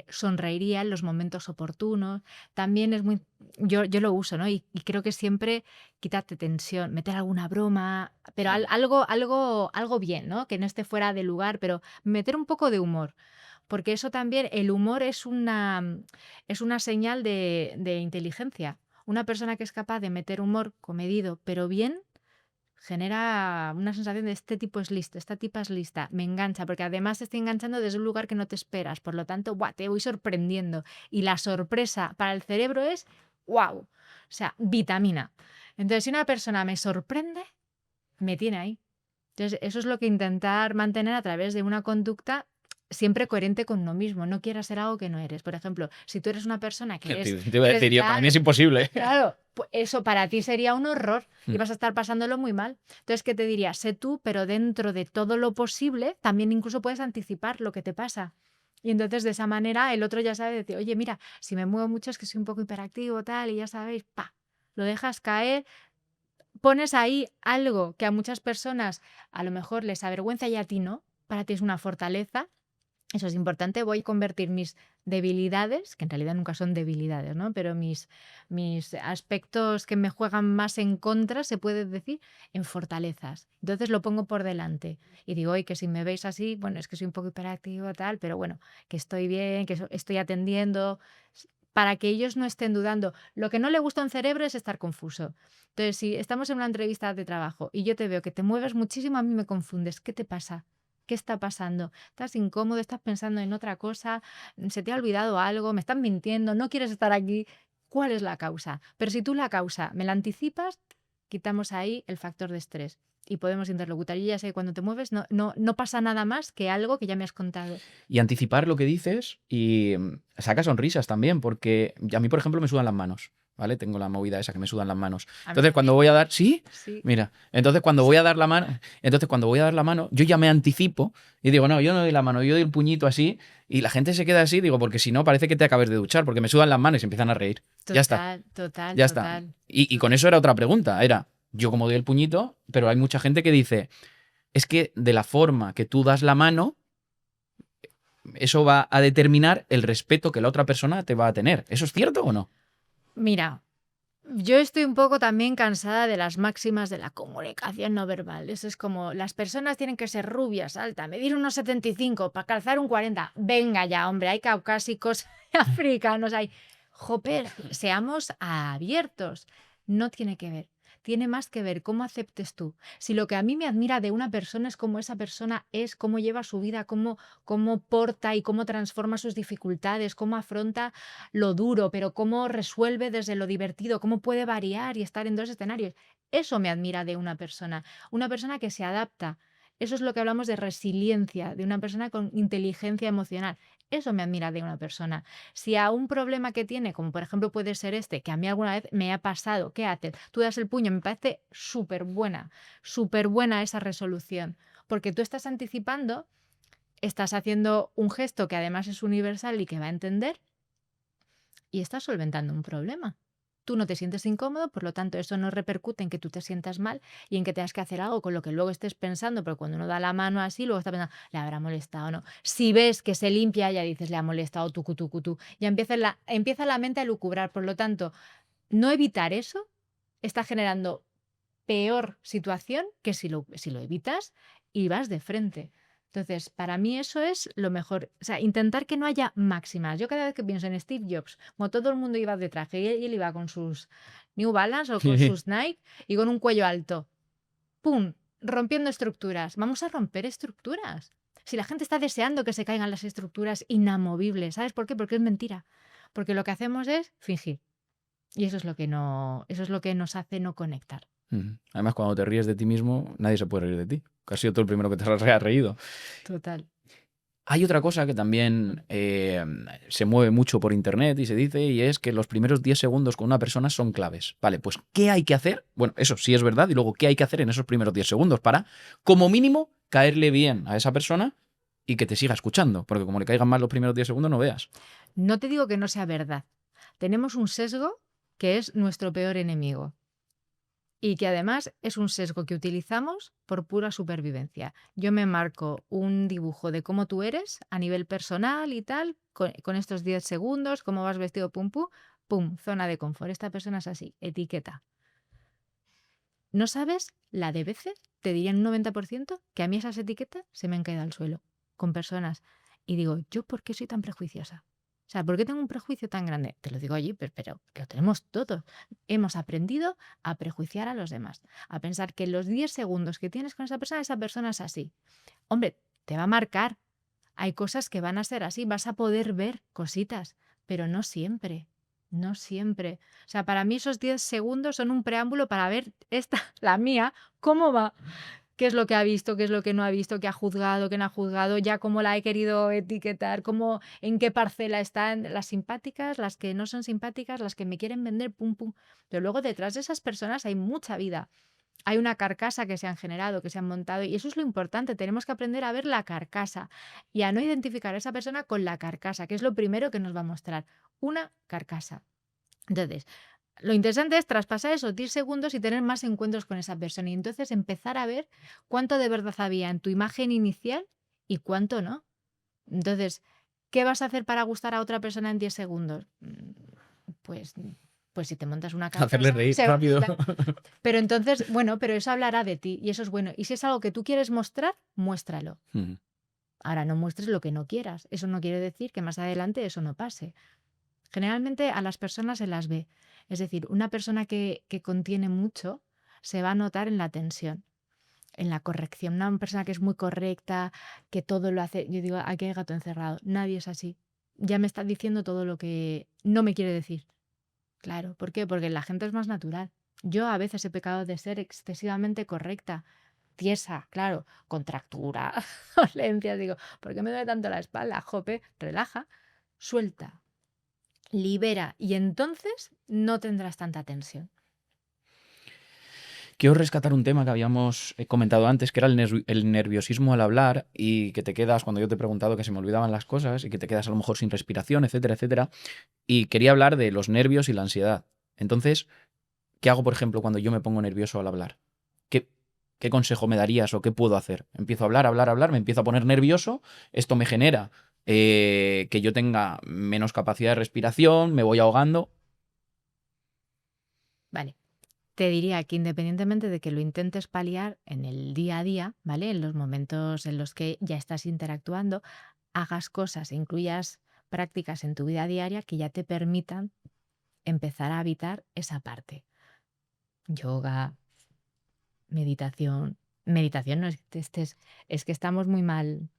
Sonreiría en los momentos oportunos. También es muy... Yo lo uso, ¿no? Y creo que siempre quítate tensión, meter alguna broma, pero algo bien, ¿no? Que no esté fuera de lugar, pero meter un poco de humor. Porque eso también, el humor es una señal de inteligencia. Una persona que es capaz de meter humor comedido, pero bien, genera una sensación de este tipo es listo, esta tipa es lista, me engancha, porque además te estoy enganchando desde un lugar que no te esperas, por lo tanto, ¡buah!, te voy sorprendiendo. Y la sorpresa para el cerebro es ¡wow! O sea, vitamina. Entonces, si una persona me sorprende, me tiene ahí. Entonces, eso es lo que intentar mantener a través de una conducta siempre coherente con uno mismo. No quieras ser algo que no eres. Por ejemplo, si tú eres una persona que eres... Te iba a decir yo, para mí es imposible. Claro, pues eso para ti sería un horror y vas a estar pasándolo muy mal. Entonces, ¿qué te diría? Sé tú, pero dentro de todo lo posible, también incluso puedes anticipar lo que te pasa. Y entonces, de esa manera, el otro ya sabe decir, oye, mira, si me muevo mucho es que soy un poco hiperactivo, tal, y ya sabéis, pa, lo dejas caer, pones ahí algo que a muchas personas a lo mejor les avergüenza y a ti no, para ti es una fortaleza. Eso es importante. Voy a convertir mis debilidades, que en realidad nunca son debilidades, ¿no? Pero mis aspectos que me juegan más en contra, se puede decir, en fortalezas. Entonces lo pongo por delante y digo, oye, que si me veis así, bueno, es que soy un poco hiperactivo, tal, pero bueno, que estoy bien, que estoy atendiendo, para que ellos no estén dudando. Lo que no le gusta a un cerebro es estar confuso. Entonces, si estamos en una entrevista de trabajo y yo te veo que te mueves muchísimo, a mí me confundes. ¿Qué te pasa? ¿Qué está pasando? ¿Estás incómodo? ¿Estás pensando en otra cosa? ¿Se te ha olvidado algo? ¿Me están mintiendo? ¿No quieres estar aquí? ¿Cuál es la causa? Pero si tú la causa me la anticipas, quitamos ahí el factor de estrés y podemos interlocutar. Yo ya sé que cuando te mueves no pasa nada más que algo que ya me has contado. Y anticipar lo que dices y saca sonrisas también, porque a mí, por ejemplo, me sudan las manos, ¿vale? Tengo la movida esa que me sudan las manos. Entonces, cuando voy a dar... ¿Sí? Sí. Mira, entonces cuando voy a dar la mano, yo ya me anticipo y digo, no, yo no doy la mano, yo doy el puñito así y la gente se queda así, digo, porque si no parece que te acabes de duchar, porque me sudan las manos y se empiezan a reír. Ya está. Total. Ya está. Y con eso era otra pregunta, era, yo como doy el puñito, pero hay mucha gente que dice, es que de la forma que tú das la mano, eso va a determinar el respeto que la otra persona te va a tener. ¿Eso es cierto o no? Mira, yo estoy un poco también cansada de las máximas de la comunicación no verbal. Eso es como, las personas tienen que ser rubias, alta, medir unos 75 para calzar un 40. Venga ya, hombre, hay caucásicos, africanos, hay... Joper, seamos abiertos. No tiene que ver. Tiene más que ver cómo aceptes tú. Si lo que a mí me admira de una persona es cómo esa persona es, cómo lleva su vida, cómo porta y cómo transforma sus dificultades, cómo afronta lo duro, pero cómo resuelve desde lo divertido, cómo puede variar y estar en dos escenarios. Eso me admira de una persona que se adapta. Eso es lo que hablamos de resiliencia, de una persona con inteligencia emocional. Eso me admira de una persona. Si a un problema que tiene, como por ejemplo puede ser este, que a mí alguna vez me ha pasado, ¿qué haces? Tú das el puño, me parece súper buena esa resolución, porque tú estás anticipando, estás haciendo un gesto que además es universal y que va a entender y estás solventando un problema. tú no te sientes incómodo, por lo tanto eso no repercute en que tú te sientas mal y en que tengas que hacer algo con lo que luego estés pensando, pero cuando uno da la mano así, luego está pensando, ¿le habrá molestado o no? Si ves que se limpia, ya dices, le ha molestado, tucu, tucu, tu. Ya empieza la mente a lucubrar, por lo tanto, no evitar eso está generando peor situación que si lo evitas y vas de frente. Entonces, para mí eso es lo mejor. O sea, intentar que no haya máximas. Yo cada vez que pienso en Steve Jobs, como todo el mundo iba de traje y él iba con sus New Balance o con sus Nike y con un cuello alto. ¡Pum! Rompiendo estructuras. Vamos a romper estructuras. Si la gente está deseando que se caigan las estructuras inamovibles, ¿sabes por qué? Porque es mentira. Porque lo que hacemos es fingir. Y eso es lo que nos hace no conectar. Además, cuando te ríes de ti mismo, nadie se puede reír de ti. Que has sido tú el primero que te has reído. Total. Hay otra cosa que también se mueve mucho por internet y se dice, y es que los primeros 10 segundos con una persona son claves. Vale, pues ¿qué hay que hacer? Bueno, eso sí es verdad, y luego ¿qué hay que hacer en esos primeros 10 segundos para, como mínimo, caerle bien a esa persona y que te siga escuchando? Porque como le caigan mal los primeros 10 segundos, no veas. No te digo que no sea verdad. Tenemos un sesgo que es nuestro peor enemigo. Y que además es un sesgo que utilizamos por pura supervivencia. Yo me marco un dibujo de cómo tú eres a nivel personal y tal, con estos 10 segundos, cómo vas vestido, pum, pum, pum, zona de confort. Esta persona es así, etiqueta. ¿No sabes la de veces, te dirían un 90%, que a mí esas etiquetas se me han caído al suelo con personas? Y digo, ¿yo por qué soy tan prejuiciosa? O sea, ¿por qué tengo un prejuicio tan grande? Te lo digo allí, pero lo tenemos todos. Hemos aprendido a prejuiciar a los demás, a pensar que los 10 segundos que tienes con esa persona es así. Hombre, te va a marcar. Hay cosas que van a ser así, vas a poder ver cositas, pero no siempre. No siempre. O sea, para mí esos 10 segundos son un preámbulo para ver la mía, cómo va. ¿Qué es lo que ha visto? ¿Qué es lo que no ha visto? ¿Qué ha juzgado? ¿Qué no ha juzgado? Ya cómo la he querido etiquetar, en qué parcela están las simpáticas, las que no son simpáticas, las que me quieren vender, pum, pum. Pero luego detrás de esas personas hay mucha vida. Hay una carcasa que se han generado, que se han montado, y eso es lo importante. Tenemos que aprender a ver la carcasa y a no identificar a esa persona con la carcasa, que es lo primero que nos va a mostrar. Una carcasa. Entonces, lo interesante es traspasar esos 10 segundos y tener más encuentros con esa persona y entonces empezar a ver cuánto de verdad había en tu imagen inicial y cuánto no. Entonces, ¿qué vas a hacer para gustar a otra persona en 10 segundos? Pues si te montas una carcasa... Hacerle reír rápido. Pero entonces, bueno, pero eso hablará de ti y eso es bueno. Y si es algo que tú quieres mostrar, muéstralo. Ahora, no muestres lo que no quieras. Eso no quiere decir que más adelante eso no pase. Generalmente a las personas se las ve. Es decir, una persona que contiene mucho se va a notar en la tensión, en la corrección. Una persona que es muy correcta, que todo lo hace... Yo digo, aquí hay gato encerrado. Nadie es así. Ya me está diciendo todo lo que no me quiere decir. Claro, ¿por qué? Porque la gente es más natural. Yo a veces he pecado de ser excesivamente correcta, tiesa, claro, contractura, dolencias. Digo, ¿por qué me duele tanto la espalda? Jope, relaja, suelta, libera y entonces no tendrás tanta tensión. Quiero rescatar un tema que habíamos comentado antes, que era el nerviosismo al hablar y que te quedas, cuando yo te he preguntado que se me olvidaban las cosas y que te quedas a lo mejor sin respiración, etcétera, etcétera. Y quería hablar de los nervios y la ansiedad. Entonces, ¿qué hago, por ejemplo, cuando yo me pongo nervioso al hablar? ¿Qué consejo me darías o qué puedo hacer? Empiezo a hablar, me empiezo a poner nervioso, esto me genera que yo tenga menos capacidad de respiración, me voy ahogando. Vale. Te diría que independientemente de que lo intentes paliar en el día a día, ¿vale? En los momentos en los que ya estás interactuando, hagas cosas, incluyas prácticas en tu vida diaria que ya te permitan empezar a habitar esa parte. Yoga, meditación. Meditación no es que es que estamos muy mal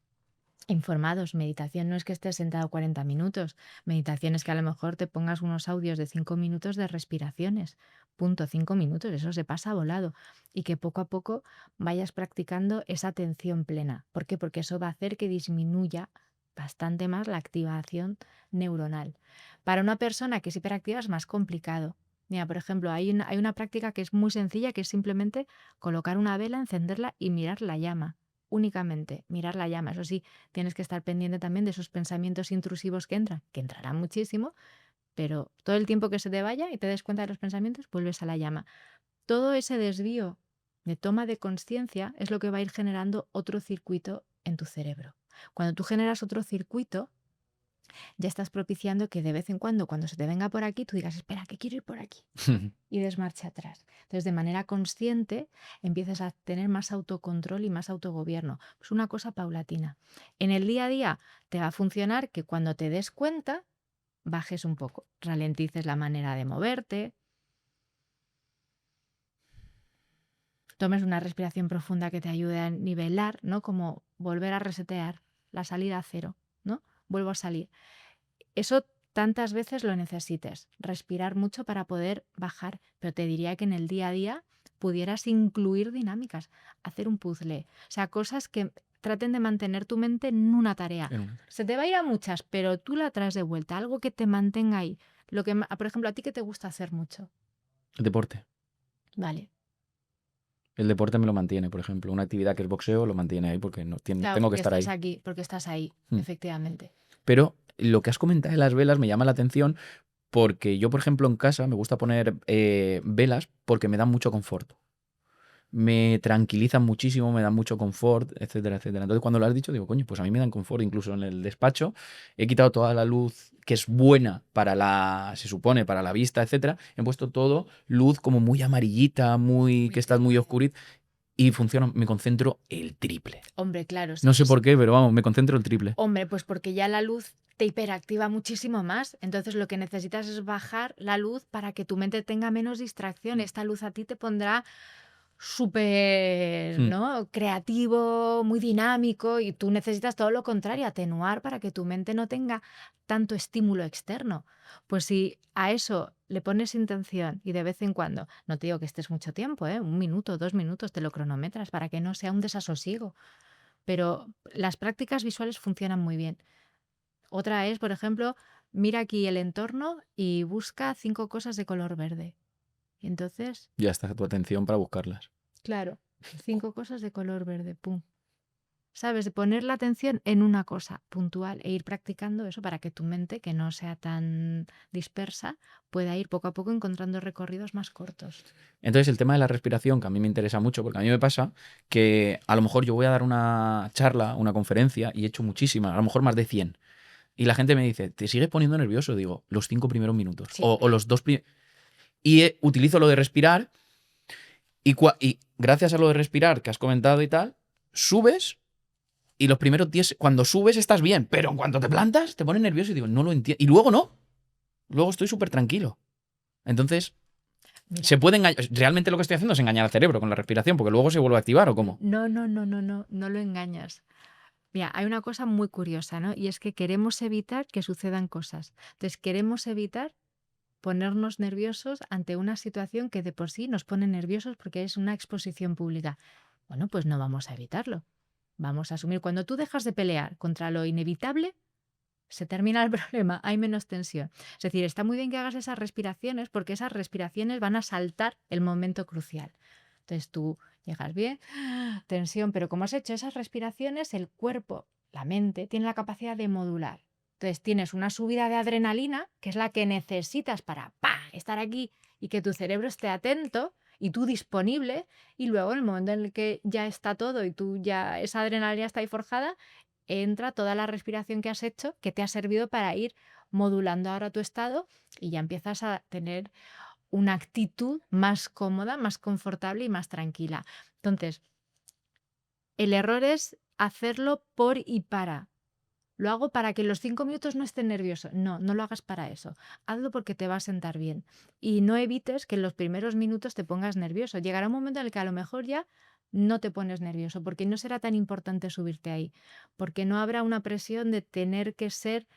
informados. Meditación no es que estés sentado 40 minutos. Meditación es que a lo mejor te pongas unos audios de 5 minutos de respiraciones. Punto, 5 minutos, eso se pasa volado. Y que poco a poco vayas practicando esa atención plena. ¿Por qué? Porque eso va a hacer que disminuya bastante más la activación neuronal. Para una persona que es hiperactiva es más complicado. Mira, por ejemplo, hay una práctica que es muy sencilla, que es simplemente colocar una vela, encenderla y mirar la llama. Únicamente mirar la llama. Eso sí, tienes que estar pendiente también de esos pensamientos intrusivos que entrarán muchísimo, pero todo el tiempo que se te vaya y te des cuenta de los pensamientos, vuelves a la llama. Todo ese desvío de toma de conciencia es lo que va a ir generando otro circuito en tu cerebro. Cuando tú generas otro circuito, ya estás propiciando que de vez en cuando se te venga por aquí, tú digas, espera, que quiero ir por aquí, y des marcha atrás. Entonces, de manera consciente, empiezas a tener más autocontrol y más autogobierno. Es una cosa paulatina. En el día a día te va a funcionar que cuando te des cuenta, bajes un poco, ralentices la manera de moverte, tomes una respiración profunda que te ayude a nivelar, ¿no? Como volver a resetear la salida a cero, ¿no? Vuelvo a salir. Eso tantas veces lo necesites, respirar mucho para poder bajar, pero te diría que en el día a día pudieras incluir dinámicas, hacer un puzzle, o sea, cosas que traten de mantener tu mente en una tarea. Se te va a ir a muchas, pero tú la traes de vuelta, algo que te mantenga ahí. Lo que, por ejemplo, a ti que te gusta hacer mucho. El deporte. Vale. El deporte me lo mantiene, por ejemplo. Una actividad que es boxeo lo mantiene ahí porque no, Claro, tengo que porque estar ahí. estás aquí, porque estás ahí, efectivamente. Pero lo que has comentado de las velas me llama la atención porque yo, por ejemplo, en casa me gusta poner velas porque me dan mucho confort. Me tranquilizan muchísimo, me dan mucho confort, etcétera, etcétera. Entonces, cuando lo has dicho, digo, coño, pues a mí me dan confort. Incluso en el despacho he quitado toda la luz que es buena para se supone, para la vista, etcétera. He puesto todo luz como muy amarillita, que está muy oscurita. Y funciona, me concentro el triple. Hombre, claro. No sé por qué, pero vamos, me concentro el triple. Hombre, pues porque ya la luz te hiperactiva muchísimo más. Entonces lo que necesitas es bajar la luz para que tu mente tenga menos distracción. Esta luz a ti te pondrá súper, ¿no? creativo, muy dinámico, y tú necesitas todo lo contrario, atenuar para que tu mente no tenga tanto estímulo externo. Pues si a eso le pones intención y de vez en cuando, no te digo que estés mucho tiempo, 1 minuto, 2 minutos, te lo cronometras para que no sea un desasosiego, pero las prácticas visuales funcionan muy bien. Otra es, por ejemplo, mira aquí el entorno y busca 5 cosas de color verde. Y entonces, Ya está tu atención para buscarlas. claro, 5 cosas de color verde, pum. ¿Sabes? De poner la atención en una cosa puntual e ir practicando eso para que tu mente, que no sea tan dispersa, pueda ir poco a poco encontrando recorridos más cortos. Entonces, el tema de la respiración, que a mí me interesa mucho, porque a mí me pasa que a lo mejor yo voy a dar una charla, una conferencia, y he hecho muchísimas, a lo mejor más de 100. Y la gente me dice, ¿te sigues poniendo nervioso? Digo, los 5 primeros minutos. Sí. O los 2 primeros. Y utilizo lo de respirar. Y gracias a lo de respirar que has comentado y tal, subes. Y los primeros 10, cuando subes estás bien, pero en cuanto te plantas, te pones nervioso y digo, no lo entiendo. Y luego no. Luego estoy súper tranquilo. Entonces, Mira. se puede engañar. Realmente lo que estoy haciendo es engañar al cerebro con la respiración, porque luego se vuelve a activar, ¿o cómo? No lo engañas. Mira, hay una cosa muy curiosa, ¿no? Y es que queremos evitar que sucedan cosas. Entonces, queremos evitar ponernos nerviosos ante una situación que de por sí nos pone nerviosos porque es una exposición pública. Bueno, pues no vamos a evitarlo. Vamos a asumir, cuando tú dejas de pelear contra lo inevitable, se termina el problema, hay menos tensión. Es decir, está muy bien que hagas esas respiraciones porque esas respiraciones van a saltar el momento crucial. Entonces tú llegas bien, tensión, pero como has hecho esas respiraciones, el cuerpo, la mente, tiene la capacidad de modular. Entonces tienes una subida de adrenalina, que es la que necesitas para estar aquí y que tu cerebro esté atento y tú disponible, y luego en el momento en el que ya está todo y tú ya esa adrenalina está ahí forjada, entra toda la respiración que has hecho, que te ha servido para ir modulando ahora tu estado, y ya empiezas a tener una actitud más cómoda, más confortable y más tranquila. Entonces, el error es hacerlo por y para. Lo hago para que en los 5 minutos no esté nervioso. No lo hagas para eso. Hazlo porque te va a sentar bien. Y no evites que en los primeros minutos te pongas nervioso. Llegará un momento en el que a lo mejor ya no te pones nervioso, porque no será tan importante subirte ahí, porque no habrá una presión de tener que ser,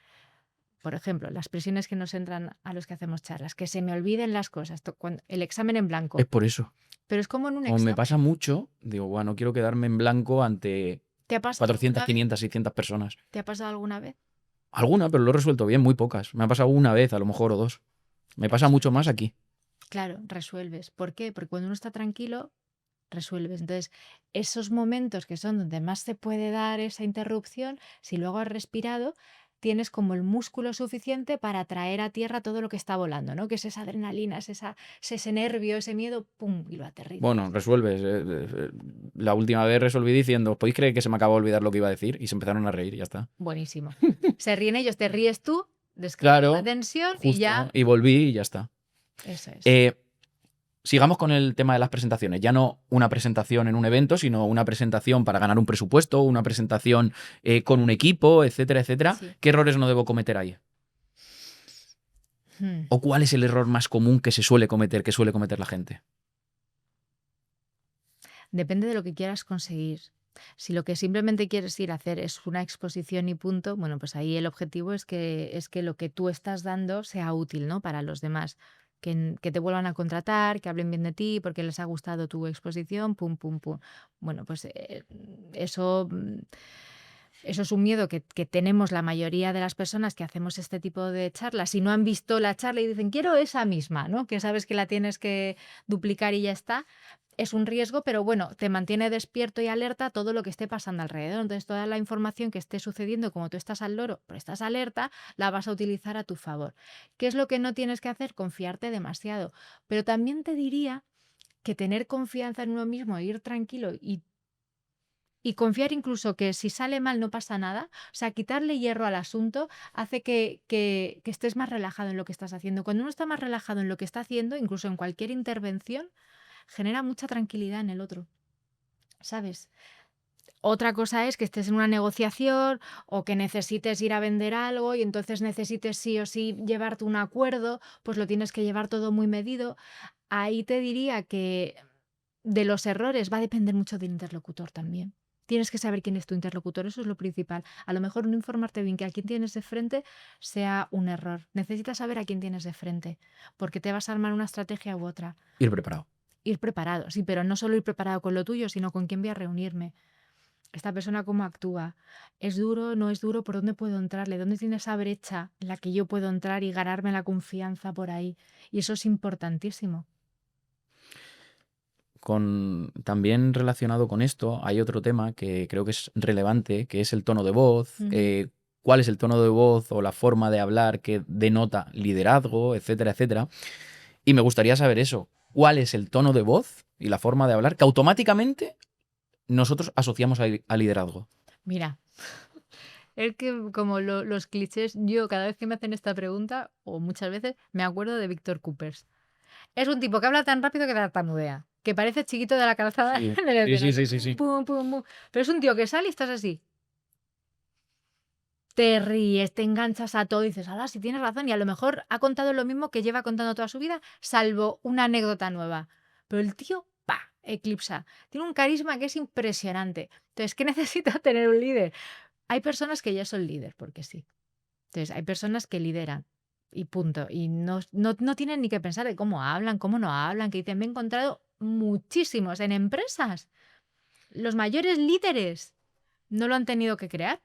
por ejemplo, las presiones que nos entran a los que hacemos charlas, que se me olviden las cosas, el examen en blanco. Es por eso. Pero es como en un Como examen. me pasa mucho, digo, bueno, no quiero quedarme en blanco ante ¿Te ha pasado 400, alguna vez? 500, 600 personas. ¿Te ha pasado alguna vez? Alguna, pero lo he resuelto bien, muy pocas. Me ha pasado una vez, a lo mejor, o 2. Me pasa mucho más aquí. Claro, resuelves. ¿Por qué? Porque cuando uno está tranquilo, resuelves. Entonces, esos momentos que son donde más se puede dar esa interrupción, si luego has respirado, tienes como el músculo suficiente para traer a tierra todo lo que está volando, ¿no? Que es esa adrenalina, ese nervio, ese miedo, ¡pum! Y lo aterrizas. Bueno, resuelves. La última vez resolví diciendo, ¿os podéis creer que se me acabó de olvidar lo que iba a decir? Y se empezaron a reír y ya está. Buenísimo. Se ríen ellos, te ríes tú, descargas la Claro, tensión y justo. ya. Y volví y ya está. Eso es. Sigamos con el tema de las presentaciones. Ya no una presentación en un evento, sino una presentación para ganar un presupuesto, una presentación con un equipo, etcétera, etcétera. Sí. ¿Qué errores no debo cometer ahí? ¿O cuál es el error más común que suele cometer la gente? Depende de lo que quieras conseguir. Si lo que simplemente quieres ir a hacer es una exposición y punto, bueno, pues ahí el objetivo es que lo que tú estás dando sea útil, ¿no? Para los demás. Que te vuelvan a contratar, que hablen bien de ti porque les ha gustado tu exposición, pum, pum, pum. Bueno, pues eso es un miedo que tenemos la mayoría de las personas que hacemos este tipo de charlas. Si no han visto la charla y dicen, quiero esa misma, ¿no? Que sabes que la tienes que duplicar y ya está. Es un riesgo, pero bueno, te mantiene despierto y alerta a todo lo que esté pasando alrededor. Entonces, toda la información que esté sucediendo, como tú estás al loro, pero estás alerta, la vas a utilizar a tu favor. ¿Qué es lo que no tienes que hacer? Confiarte demasiado. Pero también te diría que tener confianza en uno mismo, ir tranquilo y confiar incluso que si sale mal no pasa nada, o sea, quitarle hierro al asunto hace que estés más relajado en lo que estás haciendo. Cuando uno está más relajado en lo que está haciendo, incluso en cualquier intervención, genera mucha tranquilidad en el otro, ¿sabes? Otra cosa es que estés en una negociación o que necesites ir a vender algo y entonces necesites sí o sí llevarte un acuerdo, pues lo tienes que llevar todo muy medido. Ahí te diría que de los errores va a depender mucho del interlocutor también. Tienes que saber quién es tu interlocutor, eso es lo principal. A lo mejor no informarte bien que a quién tienes de frente sea un error. Necesitas saber a quién tienes de frente, porque te vas a armar una estrategia u otra. Ir preparado. Ir preparado, sí, pero no solo ir preparado con lo tuyo, sino con quién voy a reunirme. Esta persona cómo actúa. ¿Es duro? ¿No es duro? ¿Por dónde puedo entrarle? ¿Dónde tiene esa brecha en la que yo puedo entrar y ganarme la confianza por ahí? Y eso es importantísimo. También relacionado con esto, hay otro tema que creo que es relevante, que es el tono de voz. ¿Cuál es el tono de voz o la forma de hablar que denota liderazgo, etcétera, etcétera? Y me gustaría saber eso. ¿Cuál es el tono de voz y la forma de hablar que automáticamente nosotros asociamos a liderazgo? Mira, es que como los clichés, yo cada vez que me hacen esta pregunta, o muchas veces, me acuerdo de Víctor Coopers. Es un tipo que habla tan rápido que tartamudea, que parece chiquito de la calzada Sí, en el escenario. sí. Pum, pum, pum. Pero es un tío que sale y estás así. Te ríes, te enganchas a todo y dices, si tienes razón. Y a lo mejor ha contado lo mismo que lleva contando toda su vida, salvo una anécdota nueva. Pero el tío, eclipsa. Tiene un carisma que es impresionante. Entonces, ¿qué necesita tener un líder? Hay personas que ya son líderes, porque sí. Entonces, hay personas que lideran y punto. Y no tienen ni que pensar de cómo hablan, cómo no hablan, que dicen, me he encontrado muchísimos en empresas. Los mayores líderes no lo han tenido que crear.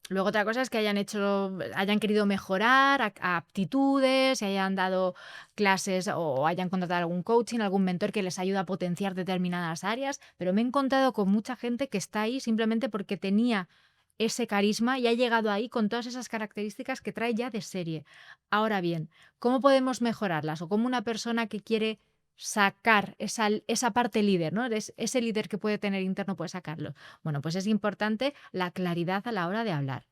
Luego otra cosa es que hayan querido mejorar aptitudes, se hayan dado clases o hayan contratado algún coaching, algún mentor que les ayuda a potenciar determinadas áreas, pero me he encontrado con mucha gente que está ahí simplemente porque tenía ese carisma y ha llegado ahí con todas esas características que trae ya de serie. Ahora bien, ¿cómo podemos mejorarlas? O cómo una persona que quiere sacar esa parte líder, ¿no? Ese líder que puede tener interno puede sacarlo. Bueno, pues es importante la claridad a la hora de hablar.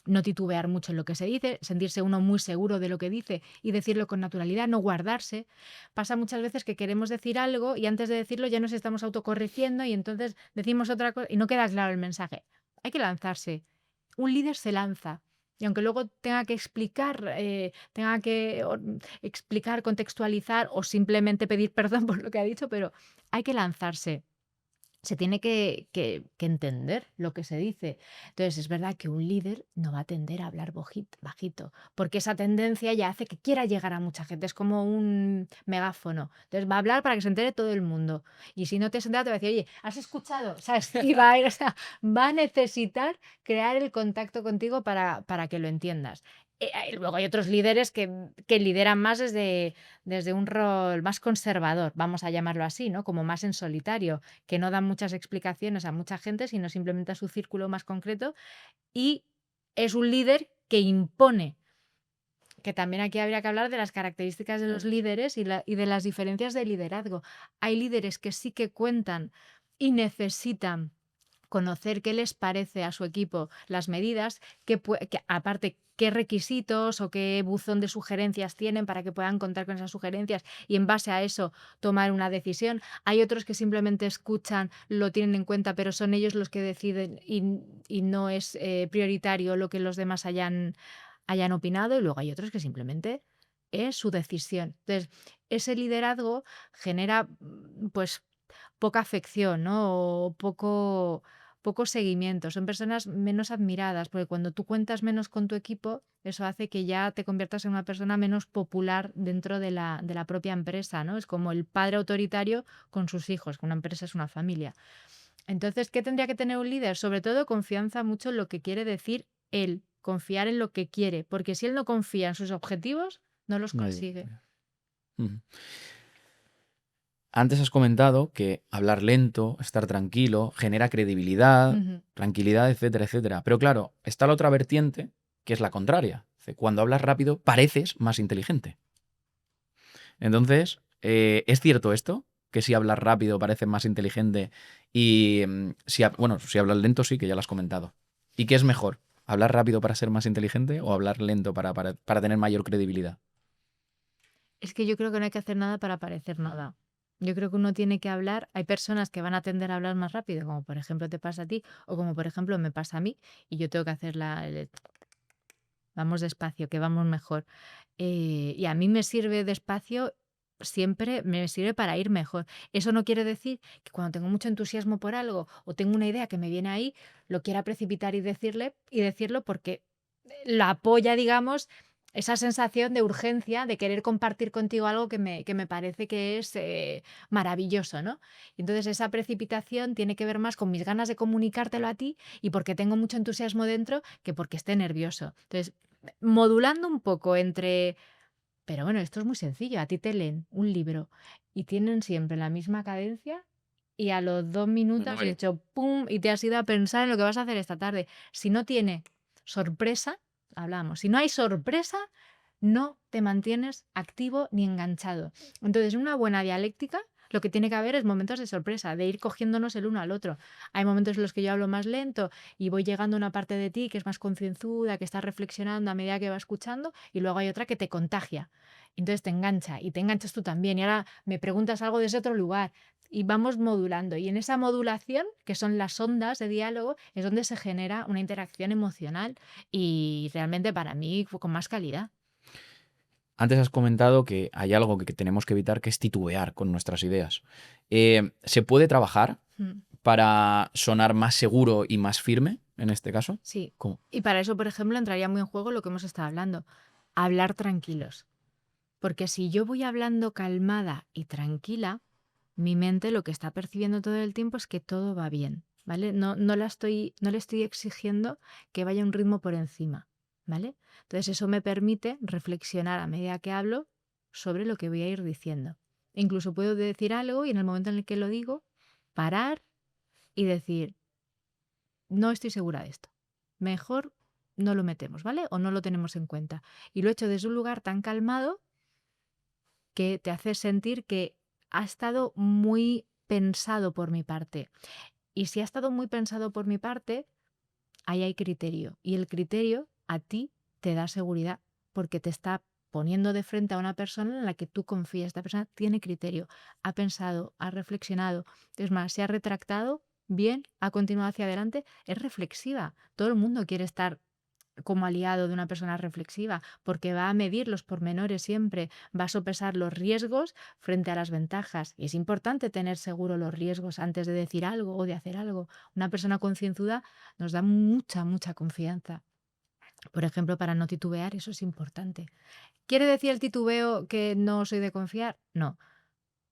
No titubear mucho en lo que se dice, sentirse uno muy seguro de lo que dice y decirlo con naturalidad, no guardarse. Pasa muchas veces que queremos decir algo y antes de decirlo ya nos estamos autocorrigiendo y entonces decimos otra cosa y no queda claro el mensaje. Hay que lanzarse. Un líder se lanza. Y aunque luego tenga que explicar, contextualizar o simplemente pedir perdón por lo que ha dicho, pero hay que lanzarse. Se tiene que entender lo que se dice. Entonces, es verdad que un líder no va a tender a hablar bajito, porque esa tendencia ya hace que quiera llegar a mucha gente. Es como un megáfono. Entonces, va a hablar para que se entere todo el mundo. Y si no te has enterado, te va a decir, oye, ¿has escuchado? ¿Sabes? Y va a necesitar crear el contacto contigo para que lo entiendas. Luego hay otros líderes que lideran más desde un rol más conservador, vamos a llamarlo así, ¿no? Como más en solitario, que no dan muchas explicaciones a mucha gente, sino simplemente a su círculo más concreto y es un líder que impone. Que también aquí habría que hablar de las características de los líderes y de las diferencias de liderazgo. Hay líderes que sí que cuentan y necesitan conocer qué les parece a su equipo las medidas, aparte qué requisitos o qué buzón de sugerencias tienen para que puedan contar con esas sugerencias y en base a eso tomar una decisión. Hay otros que simplemente escuchan, lo tienen en cuenta, pero son ellos los que deciden y no es prioritario lo que los demás hayan opinado, y luego hay otros que simplemente es su decisión. Entonces, ese liderazgo genera pues poca afección, ¿no? O poco seguimiento. Son personas menos admiradas, porque cuando tú cuentas menos con tu equipo, eso hace que ya te conviertas en una persona menos popular dentro de la propia empresa, ¿no? Es como el padre autoritario con sus hijos, que una empresa es una familia. Entonces, ¿qué tendría que tener un líder? Sobre todo confianza mucho en lo que quiere decir él, confiar en lo que quiere, porque si él no confía en sus objetivos, no los Nadie. consigue. Ujú. Antes has comentado que hablar lento, estar tranquilo, genera credibilidad, Ujú. tranquilidad, etcétera, etcétera. Pero claro, está la otra vertiente, que es la contraria. Cuando hablas rápido, pareces más inteligente. Entonces, ¿es cierto esto? Que si hablas rápido pareces más inteligente y si hablas lento sí, que ya lo has comentado. ¿Y qué es mejor? ¿Hablar rápido para ser más inteligente o hablar lento para tener mayor credibilidad? Es que yo creo que no hay que hacer nada para parecer nada. Yo creo que uno tiene que hablar. Hay personas que van a tender a hablar más rápido, como por ejemplo te pasa a ti, o como por ejemplo me pasa a mí, y yo tengo que hacer vamos despacio, que vamos mejor. Y a mí me sirve despacio, siempre me sirve para ir mejor. Eso no quiere decir que cuando tengo mucho entusiasmo por algo o tengo una idea que me viene ahí, lo quiera precipitar y decirlo porque la apoya, digamos, esa sensación de urgencia, de querer compartir contigo algo que me parece que es maravilloso, ¿no? Y entonces esa precipitación tiene que ver más con mis ganas de comunicártelo a ti y porque tengo mucho entusiasmo dentro que porque esté nervioso. Entonces, modulando un poco entre... Pero bueno, esto es muy sencillo. A ti te leen un libro y tienen siempre la misma cadencia y a los 2 minutos has hecho pum y te has ido a pensar en lo que vas a hacer esta tarde. Si no tiene sorpresa, hablamos. Si no hay sorpresa, no te mantienes activo ni enganchado. Entonces, una buena dialéctica, lo que tiene que haber es momentos de sorpresa, de ir cogiéndonos el uno al otro. Hay momentos en los que yo hablo más lento y voy llegando a una parte de ti que es más concienzuda, que está reflexionando a medida que va escuchando, y luego hay otra que te contagia. Entonces te engancha y te enganchas tú también. Y ahora me preguntas algo desde otro lugar y vamos modulando. Y en esa modulación, que son las ondas de diálogo, es donde se genera una interacción emocional y realmente para mí con más calidad. Antes has comentado que hay algo que tenemos que evitar, que es titubear con nuestras ideas. ¿Se puede trabajar Mm. para sonar más seguro y más firme en este caso? Sí. ¿Cómo? Y para eso, por ejemplo, entraría muy en juego lo que hemos estado hablando, hablar tranquilos. Porque si yo voy hablando calmada y tranquila, mi mente lo que está percibiendo todo el tiempo es que todo va bien, ¿vale? No le estoy exigiendo que vaya a un ritmo por encima, ¿vale? Entonces eso me permite reflexionar a medida que hablo sobre lo que voy a ir diciendo. Incluso puedo decir algo y en el momento en el que lo digo, parar y decir, no estoy segura de esto. Mejor no lo metemos, ¿vale? O no lo tenemos en cuenta. Y lo he hecho desde un lugar tan calmado que te hace sentir que ha estado muy pensado por mi parte. Y si ha estado muy pensado por mi parte, ahí hay criterio. Y el criterio a ti te da seguridad porque te está poniendo de frente a una persona en la que tú confías. Esta persona tiene criterio, ha pensado, ha reflexionado. Es más, se ha retractado bien, ha continuado hacia adelante, es reflexiva. Todo el mundo quiere estar como aliado de una persona reflexiva, porque va a medir los pormenores siempre, va a sopesar los riesgos frente a las ventajas. Y es importante tener seguro los riesgos antes de decir algo o de hacer algo. Una persona concienzuda nos da mucha, mucha confianza. Por ejemplo, para no titubear, eso es importante. ¿Quiere decir el titubeo que no soy de confiar? No.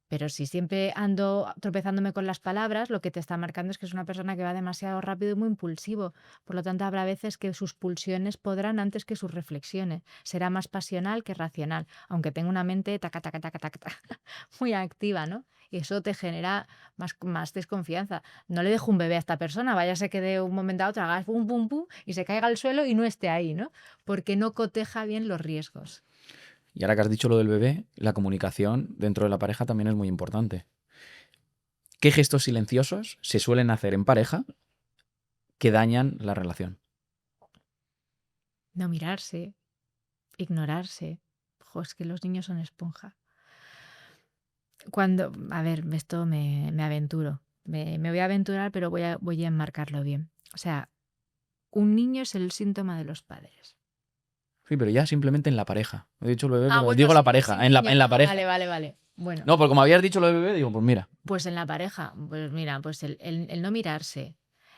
Pero si siempre ando tropezándome con las palabras, lo que te está marcando es que es una persona que va demasiado rápido y muy impulsivo. Por lo tanto, habrá veces que sus pulsiones podrán antes que sus reflexiones. Será más pasional que racional, aunque tenga una mente taca, taca, taca, taca, taca, muy activa, ¿no? y eso te genera más desconfianza. No le dejo un bebé a esta persona, váyase que de un momento a otro hagas pum, pum, pum y se caiga al suelo y no esté ahí, ¿no? Porque no coteja bien los riesgos. Y ahora que has dicho lo del bebé, la comunicación dentro de la pareja también es muy importante. ¿Qué gestos silenciosos se suelen hacer en pareja que dañan la relación? No mirarse, ignorarse. Jo, es que los niños son esponja. A ver, esto me aventuro. Me voy a aventurar, pero voy a enmarcarlo bien. O sea, un niño es el síntoma de los padres. Sí, pero ya simplemente en la pareja. He dicho el bebé, pero Bueno, digo la sí, pareja, sí, en la niño. pareja. Vale. Bueno, No, porque como habías dicho lo del bebé, digo, pues mira. pues en la pareja, pues mira, pues el no mirarse,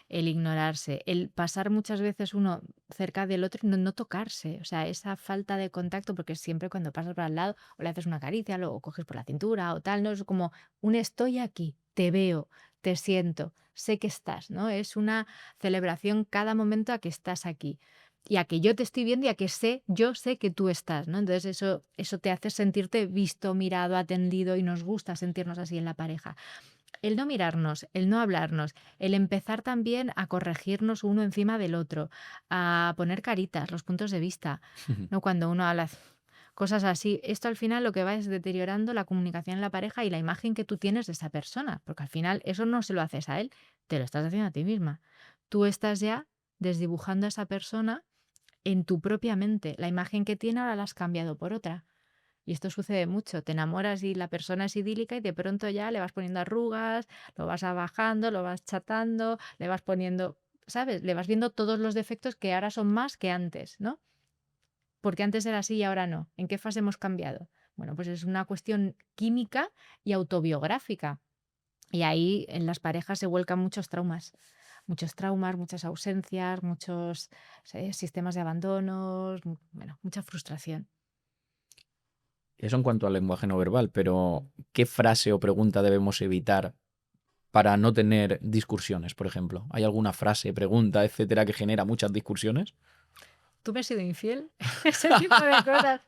el ignorarse, el pasar muchas veces uno cerca del otro y no tocarse. O sea, esa falta de contacto, porque siempre cuando pasas por al lado o le haces una caricia, o coges por la cintura o tal, ¿no? Es como un estoy aquí, te veo, te siento, sé que estás, ¿no? Es una celebración cada momento a que estás aquí. Y a que yo te estoy viendo y a que yo sé que tú estás, ¿no? Entonces eso te hace sentirte visto, mirado, atendido y nos gusta sentirnos así en la pareja. El no mirarnos, el no hablarnos, el empezar también a corregirnos uno encima del otro, a poner caritas, los puntos de vista, ¿no? Cuando uno habla cosas así, esto al final lo que va es deteriorando la comunicación en la pareja y la imagen que tú tienes de esa persona, porque al final eso no se lo haces a él, te lo estás haciendo a ti misma. Tú estás ya desdibujando a esa persona en tu propia mente. La imagen que tiene ahora la has cambiado por otra. Y esto sucede mucho. Te enamoras y la persona es idílica y de pronto ya le vas poniendo arrugas, lo vas abajando, lo vas chatando, le vas poniendo, ¿sabes? Le vas viendo todos los defectos que ahora son más que antes, ¿no? Porque antes era así y ahora no. ¿En qué fase hemos cambiado? Bueno, pues es una cuestión química y autobiográfica. Y ahí en las parejas se vuelcan muchos traumas, muchas ausencias, muchos sistemas de abandonos, bueno, mucha frustración. Eso en cuanto al lenguaje no verbal, pero ¿qué frase o pregunta debemos evitar para no tener discusiones, por ejemplo? ¿Hay alguna frase, pregunta, etcétera, que genera muchas discusiones? ¿Tú me has sido infiel? Ese tipo de cosas.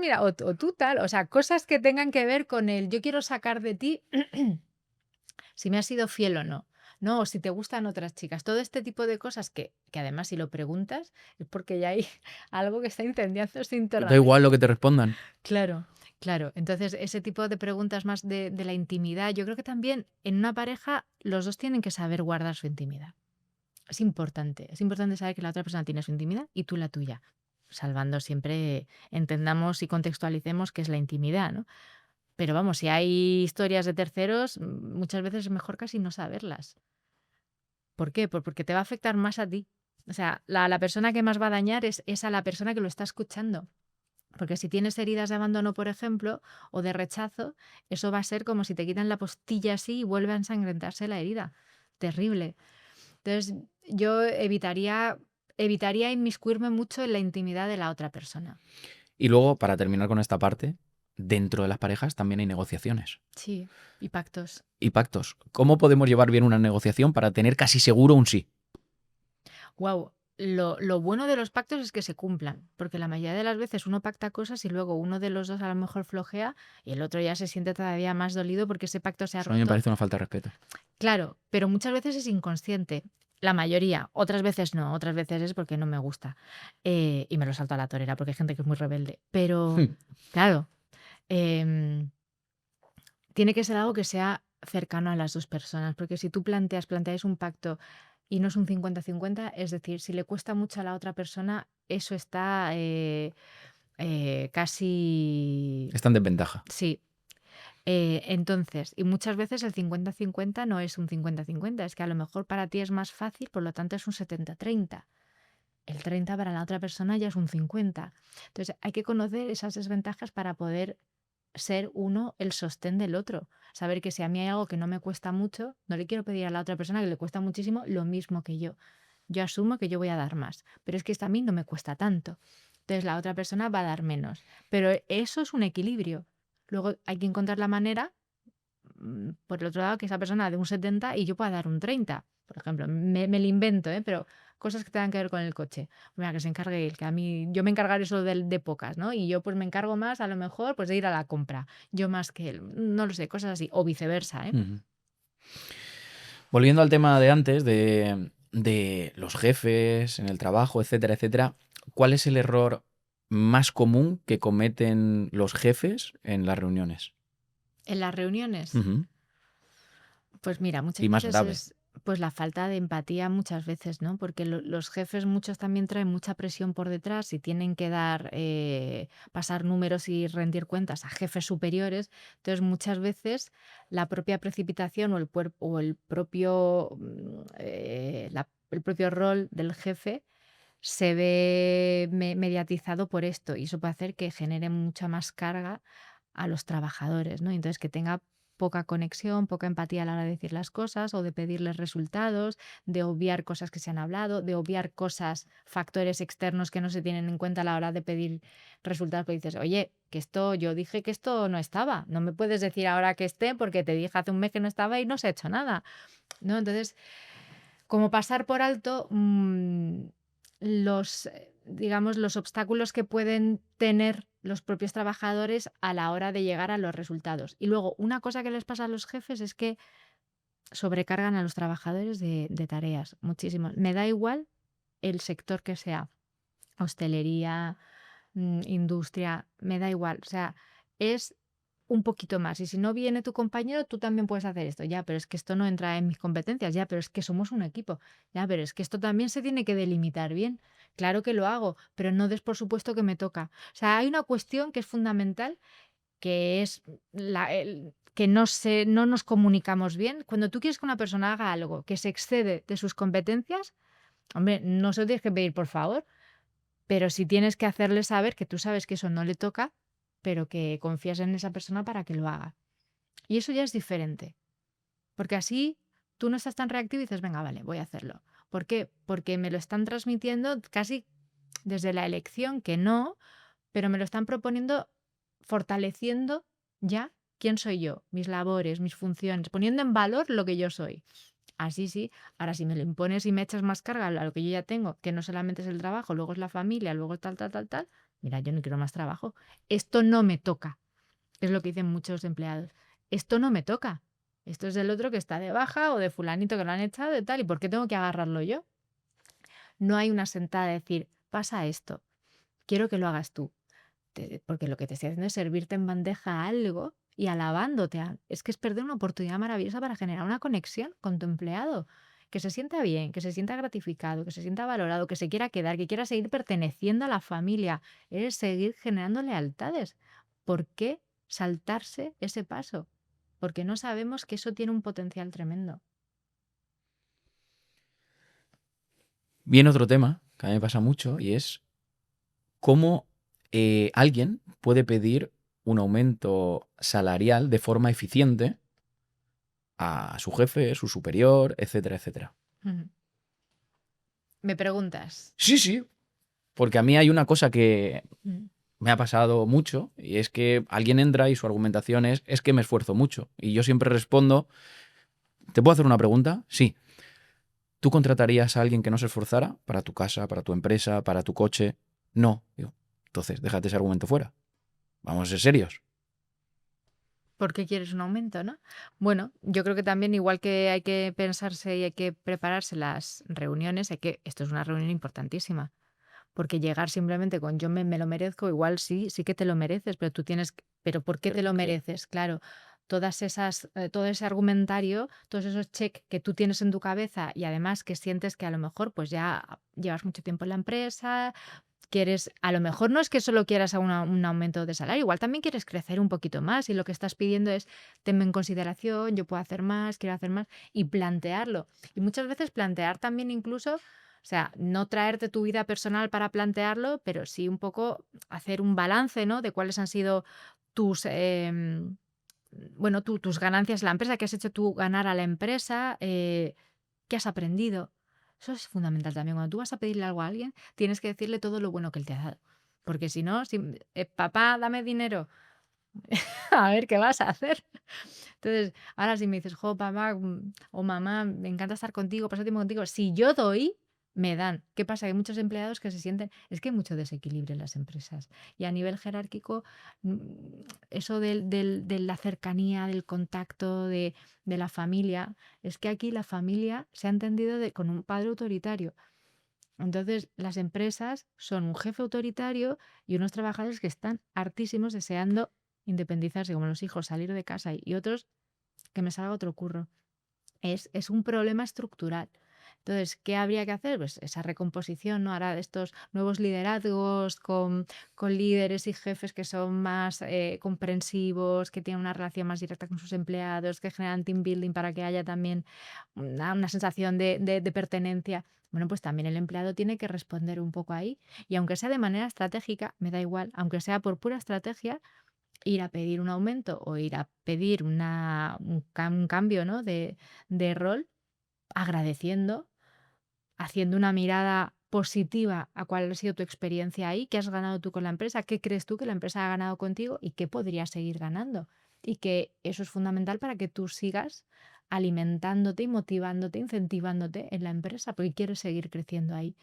Mira, o tú tal, o sea, cosas que tengan que ver con el yo quiero sacar de ti si me has sido fiel o no. No, o si te gustan otras chicas. Todo este tipo de cosas que además si lo preguntas es porque ya hay algo que está incendiándose Da internamente. igual lo que te respondan. Claro, claro. Entonces, ese tipo de preguntas más de la intimidad, yo creo que también en una pareja los dos tienen que saber guardar su intimidad. Es importante saber que la otra persona tiene su intimidad y tú la tuya, salvando siempre, entendamos y contextualicemos qué es la intimidad, ¿no? Pero vamos, si hay historias de terceros, muchas veces es mejor casi no saberlas. ¿Por qué? Porque te va a afectar más a ti. O sea, la persona que más va a dañar es a la persona que lo está escuchando. Porque si tienes heridas de abandono, por ejemplo, o de rechazo, eso va a ser como si te quitan la postilla así y vuelve a ensangrentarse la herida. Terrible. Entonces, yo evitaría inmiscuirme mucho en la intimidad de la otra persona. Y luego, para terminar con esta parte, dentro de las parejas también hay negociaciones Sí, y pactos. y pactos. ¿Cómo podemos llevar bien una negociación para tener casi seguro un sí? Wow. Lo bueno de los pactos es que se cumplan, porque la mayoría de las veces uno pacta cosas y luego uno de los dos a lo mejor flojea y el otro ya se siente todavía más dolido porque ese pacto se ha Eso a mí me roto. parece una falta de respeto. Claro, pero muchas veces es inconsciente. La mayoría, otras veces no, otras veces es porque no me gusta. Y me lo salto a la torera porque hay gente que es muy rebelde. Pero, claro, em, tiene que ser algo que sea cercano a las dos personas, porque si tú planteáis un pacto y no es un 50-50, es decir, si le cuesta mucho a la otra persona, eso está casi... Está en desventaja. Sí. Entonces, y muchas veces el 50-50 no es un 50-50, es que a lo mejor para ti es más fácil, por lo tanto es un 70-30. El 30 para la otra persona ya es un 50. Entonces, hay que conocer esas desventajas para poder ser uno el sostén del otro. Saber que si a mí hay algo que no me cuesta mucho, no le quiero pedir a la otra persona que le cuesta muchísimo lo mismo que yo. Yo asumo que yo voy a dar más, pero es que esto a mí no me cuesta tanto. Entonces, la otra persona va a dar menos. Pero eso es un equilibrio. Luego hay que encontrar la manera, por el otro lado, que esa persona dé un 70 y yo pueda dar un 30. Por ejemplo, me lo invento, pero cosas que tengan que ver con el coche. Mira, que se encargue él, que a mí, yo me encargaré solo de pocas, ¿no? Y yo pues me encargo más, a lo mejor, pues de ir a la compra. Yo más que él. No lo sé, cosas así. O viceversa, ¿eh? Ujú. Volviendo al tema de antes, de los jefes en el trabajo, etcétera, etcétera, ¿cuál es el error más común que cometen los jefes en las reuniones? En las reuniones. Ujú. Pues mira, muchas Y más veces grave. es pues la falta de empatía muchas veces, ¿no? Porque los jefes muchos también traen mucha presión por detrás y tienen que pasar números y rendir cuentas a jefes superiores. Entonces, muchas veces la propia precipitación o el propio, el propio rol del jefe se ve mediatizado por esto y eso puede hacer que genere mucha más carga a los trabajadores, ¿no? Entonces, que tenga poca conexión, poca empatía a la hora de decir las cosas o de pedirles resultados, de obviar cosas que se han hablado, de obviar cosas, factores externos que no se tienen en cuenta a la hora de pedir resultados. Pues dices, oye, que esto, yo dije que esto no estaba, no me puedes decir ahora que esté porque te dije hace un mes que no estaba y no se ha hecho nada, ¿no? Entonces, como pasar por alto digamos, los obstáculos que pueden tener los propios trabajadores a la hora de llegar a los resultados. Y luego, una cosa que les pasa a los jefes es que sobrecargan a los trabajadores de tareas, muchísimo. Me da igual el sector que sea, hostelería, industria, me da igual. O sea, es un poquito más. Y si no viene tu compañero, tú también puedes hacer esto. Ya, pero es que esto no entra en mis competencias. Ya, pero es que somos un equipo. Ya, pero es que esto también se tiene que delimitar bien. Claro que lo hago, pero no des por supuesto que me toca. O sea, hay una cuestión que es fundamental, que es que no nos comunicamos bien. Cuando tú quieres que una persona haga algo que se excede de sus competencias, hombre, no se lo tienes que pedir por favor, pero si tienes que hacerle saber que tú sabes que eso no le toca, pero que confías en esa persona para que lo haga. Y eso ya es diferente, porque así tú no estás tan reactivo y dices, venga, vale, voy a hacerlo. ¿Por qué? Porque me lo están transmitiendo casi desde la elección que no, pero me lo están proponiendo fortaleciendo ya quién soy yo, mis labores, mis funciones, poniendo en valor lo que yo soy. Así sí. Ahora, si me lo impones y me echas más carga a lo que yo ya tengo, que no solamente es el trabajo, luego es la familia, luego tal, tal, tal, tal, mira, yo no quiero más trabajo. Esto no me toca. Es lo que dicen muchos empleados. Esto no me toca. Esto es del otro que está de baja o de fulanito que lo han echado de tal. ¿Y por qué tengo que agarrarlo yo? No hay una sentada de decir, pasa esto, quiero que lo hagas tú. Porque lo que te estoy haciendo es servirte en bandeja algo y alabándote. Es que es perder una oportunidad maravillosa para generar una conexión con tu empleado. Que se sienta bien, que se sienta gratificado, que se sienta valorado, que se quiera quedar, que quiera seguir perteneciendo a la familia. Es seguir generando lealtades. ¿Por qué saltarse ese paso? Porque no sabemos que eso tiene un potencial tremendo. Viene otro tema que a mí me pasa mucho y es cómo alguien puede pedir un aumento salarial de forma eficiente a su jefe, su superior, etcétera, etcétera. Ujú. ¿Me preguntas? Sí, sí, porque a mí hay una cosa que Mm. me ha pasado mucho y es que alguien entra y su argumentación es que me esfuerzo mucho. Y yo siempre respondo, ¿te puedo hacer una pregunta? Sí. ¿Tú contratarías a alguien que no se esforzara para tu casa, para tu empresa, para tu coche? No. Digo, entonces, déjate ese argumento fuera. Vamos a ser serios. ¿Por qué quieres un aumento, no? Bueno, yo creo que también, igual que hay que pensarse y hay que prepararse las reuniones, esto es una reunión importantísima, porque llegar simplemente con me lo merezco, igual sí, sí que te lo mereces, pero pero ¿por qué ¿Pero te lo por qué? mereces? Claro, todo ese argumentario, todos esos check que tú tienes en tu cabeza y además que sientes que a lo mejor pues ya llevas mucho tiempo en la empresa, quieres, a lo mejor no es que solo quieras un aumento de salario, igual también quieres crecer un poquito más y lo que estás pidiendo es, tenme en consideración, yo puedo hacer más, quiero hacer más y plantearlo. Y muchas veces plantear también incluso, o sea, no traerte tu vida personal para plantearlo, pero sí un poco hacer un balance, ¿no? De cuáles han sido tus, tus ganancias en la empresa, qué has hecho tú ganar a la empresa, qué has aprendido. Eso es fundamental también. Cuando tú vas a pedirle algo a alguien, tienes que decirle todo lo bueno que él te ha dado. Porque si no, papá, dame dinero, a ver qué vas a hacer. Entonces, ahora si me dices, jo, papá o mamá, me encanta estar contigo, pasar tiempo contigo. Si yo doy, me dan. ¿Qué pasa? Que hay muchos empleados que se sienten... Es que hay mucho desequilibrio en las empresas. Y a nivel jerárquico, eso de la cercanía, del contacto, de la familia, es que aquí la familia se ha entendido con un padre autoritario. Entonces, las empresas son un jefe autoritario y unos trabajadores que están hartísimos deseando independizarse, como los hijos, salir de casa y otros que me salga otro curro. Es un problema estructural. Entonces, ¿qué habría que hacer? Pues esa recomposición, ¿no? Ahora de estos nuevos liderazgos con líderes y jefes que son más comprensivos, que tienen una relación más directa con sus empleados, que generan team building para que haya también una sensación de pertenencia. Bueno, pues también el empleado tiene que responder un poco ahí. Y aunque sea de manera estratégica, me da igual, aunque sea por pura estrategia, ir a pedir un aumento o ir a pedir un cambio, ¿no? de rol, agradeciendo, haciendo una mirada positiva a cuál ha sido tu experiencia ahí, qué has ganado tú con la empresa, qué crees tú que la empresa ha ganado contigo y qué podrías seguir ganando. Y que eso es fundamental para que tú sigas alimentándote y motivándote, incentivándote en la empresa, porque quieres seguir creciendo ahí.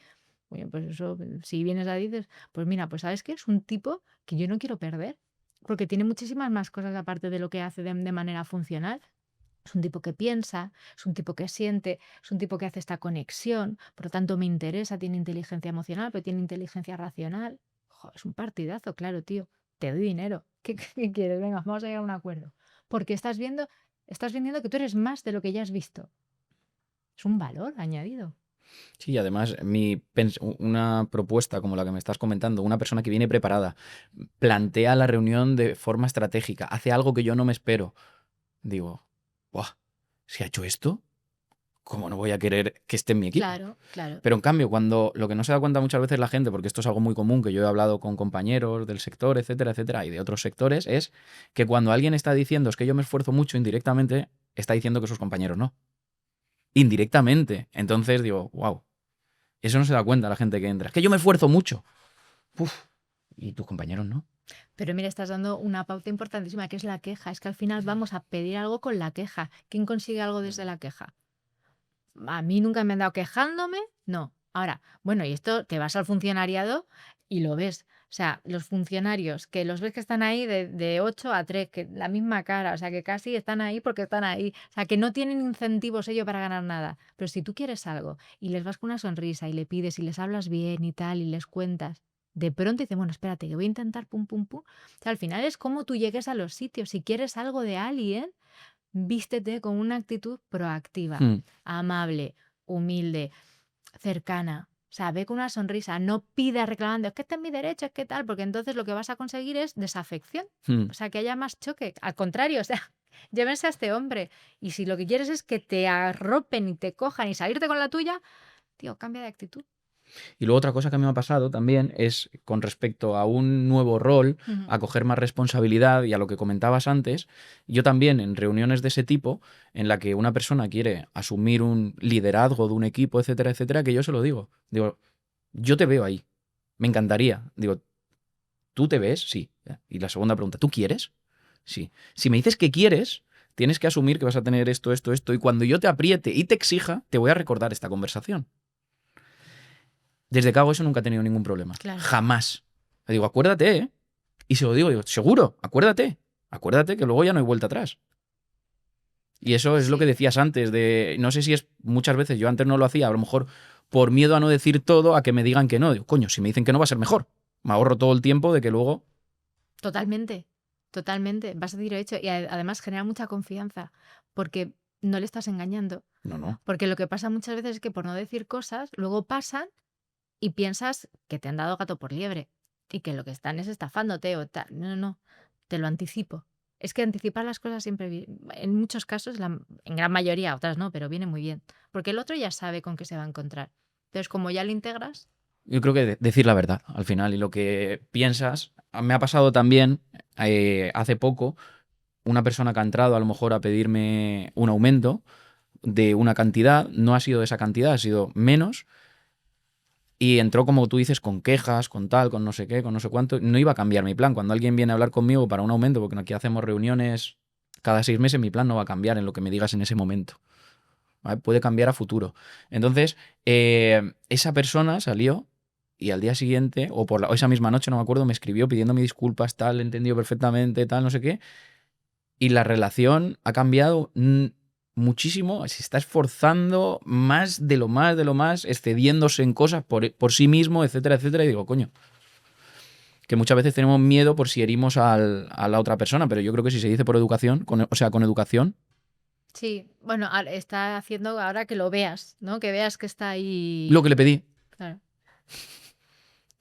Oye, pues eso, si vienes a dices, pues mira, pues sabes que es un tipo que yo no quiero perder, porque tiene muchísimas más cosas aparte de lo que hace de manera funcional. Es un tipo que piensa, es un tipo que siente, es un tipo que hace esta conexión, por lo tanto me interesa, tiene inteligencia emocional, pero tiene inteligencia racional. Jo, es un partidazo, claro, tío. Te doy dinero. ¿Qué quieres? Venga, vamos a llegar a un acuerdo. Porque estás vendiendo que tú eres más de lo que ya has visto. Es un valor añadido. Sí, y además una propuesta como la que me estás comentando, una persona que viene preparada, plantea la reunión de forma estratégica, hace algo que yo no me espero. Digo, ¡buah! Si ha hecho esto, ¿cómo no voy a querer que esté en mi equipo? Claro, claro. Pero en cambio, cuando lo que no se da cuenta muchas veces la gente, porque esto es algo muy común, que yo he hablado con compañeros del sector, etcétera, etcétera, y de otros sectores, es que cuando alguien está diciendo es que yo me esfuerzo mucho, indirectamente está diciendo que sus compañeros no. Indirectamente. Entonces digo, wow, eso no se da cuenta la gente que entra. Es que yo me esfuerzo mucho. Uf, y tus compañeros no. Pero mira, estás dando una pauta importantísima, que es la queja. Es que al final vamos a pedir algo con la queja. ¿Quién consigue algo desde la queja? A mí nunca me han dado quejándome, no. Ahora, bueno, y esto te vas al funcionariado y lo ves. O sea, los funcionarios que los ves que están ahí de 8 a 3, que la misma cara, o sea, que casi están ahí porque están ahí. O sea, que no tienen incentivos ellos para ganar nada. Pero si tú quieres algo y les vas con una sonrisa y le pides y les hablas bien y tal y les cuentas, de pronto dicen, bueno, espérate, que voy a intentar pum, pum, pum. O sea, al final es como tú llegues a los sitios. Si quieres algo de alguien, vístete con una actitud proactiva, amable, humilde, cercana. O sea, ve con una sonrisa, no pidas reclamando, es que este es mi derecho, es que tal, porque entonces lo que vas a conseguir es desafección. O sea, que haya más choque. Al contrario, o sea, llévense a este hombre. Y si lo que quieres es que te arropen y te cojan y salirte con la tuya, tío, cambia de actitud. Y luego otra cosa que me ha pasado también es con respecto a un nuevo rol, a coger más responsabilidad y a lo que comentabas antes, yo también en reuniones de ese tipo, en la que una persona quiere asumir un liderazgo de un equipo, etcétera, etcétera, que yo se lo digo. Digo, yo te veo ahí, me encantaría. Digo, ¿tú te ves? Sí. Y la segunda pregunta, ¿tú quieres? Sí. Si me dices que quieres, tienes que asumir que vas a tener esto, esto, esto, y cuando yo te apriete y te exija, te voy a recordar esta conversación. Desde que hago eso nunca he tenido ningún problema. Claro. Jamás. Le digo, acuérdate, ¿eh? Y se lo digo, seguro, acuérdate. Acuérdate que luego ya no hay vuelta atrás. Y eso es lo que decías antes, de no sé si es muchas veces, yo antes no lo hacía, a lo mejor por miedo a no decir todo, a que me digan que no. Digo, coño, si me dicen que no va a ser mejor. Me ahorro todo el tiempo de que luego... Totalmente, totalmente. Vas a decir hecho. Y además genera mucha confianza, porque no le estás engañando. No. Porque lo que pasa muchas veces es que por no decir cosas, luego pasan y piensas que te han dado gato por liebre y que lo que están es estafándote o tal. No, te lo anticipo. Es que anticipar las cosas siempre, en muchos casos, en gran mayoría, otras no, pero viene muy bien. Porque el otro ya sabe con qué se va a encontrar. Entonces, como ya lo integras... Yo creo que decir la verdad al final y lo que piensas. Me ha pasado también hace poco una persona que ha entrado a lo mejor a pedirme un aumento de una cantidad, no ha sido esa cantidad, ha sido menos. Y entró, como tú dices, con quejas, con tal, con no sé qué, con no sé cuánto. No iba a cambiar mi plan. Cuando alguien viene a hablar conmigo para un aumento, porque aquí hacemos reuniones cada 6 meses, mi plan no va a cambiar en lo que me digas en ese momento. ¿vale? Puede cambiar a futuro. Entonces, esa persona salió y al día siguiente, o esa misma noche, no me acuerdo, me escribió pidiéndome disculpas, tal, le he entendido perfectamente, tal, no sé qué. Y la relación ha cambiado muchísimo, se está esforzando más, excediéndose en cosas por sí mismo, etcétera, etcétera. Y digo, coño, que muchas veces tenemos miedo por si herimos a la otra persona, pero yo creo que si se dice por educación, con educación. Sí, bueno, está haciendo ahora que lo veas, ¿no? Que veas que está ahí. Lo que le pedí. Claro.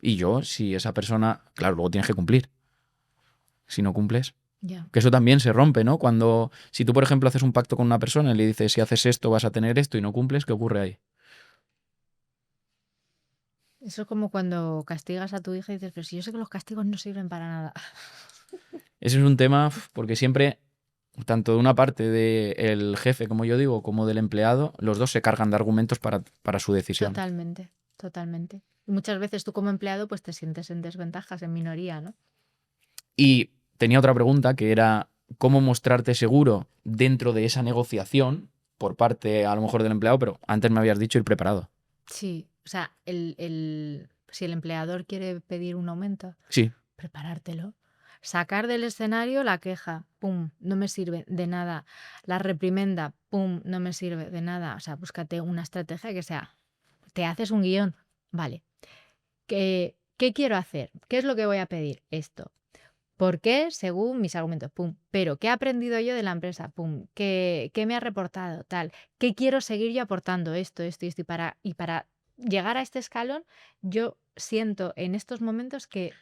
Y yo, si esa persona, claro, luego tienes que cumplir. Si no cumples, Ya. que eso también se rompe, ¿no? Si tú, por ejemplo, haces un pacto con una persona y le dices, si haces esto vas a tener esto y no cumples, ¿qué ocurre ahí? Eso es como cuando castigas a tu hija y dices, pero si yo sé que los castigos no sirven para nada. Ese es un tema porque siempre, tanto de una parte del jefe, como yo digo, como del empleado, los dos se cargan de argumentos para su decisión. Totalmente, totalmente. Y muchas veces tú como empleado pues te sientes en desventajas, en minoría, ¿no? Y tenía otra pregunta que era cómo mostrarte seguro dentro de esa negociación por parte a lo mejor del empleado, pero antes me habías dicho ir preparado. Sí, o sea, si el empleador quiere pedir un aumento, Sí. preparártelo. Sacar del escenario la queja, pum, no me sirve de nada. La reprimenda, pum, no me sirve de nada. O sea, búscate una estrategia que sea, te haces un guión, vale. ¿Qué quiero hacer? ¿Qué es lo que voy a pedir? Esto. ¿Por qué? Según mis argumentos, pum. Pero, ¿qué he aprendido yo de la empresa? Pum. ¿Qué me ha reportado? Tal. ¿Qué quiero seguir yo aportando? Esto. Y para llegar a este escalón, yo siento en estos momentos que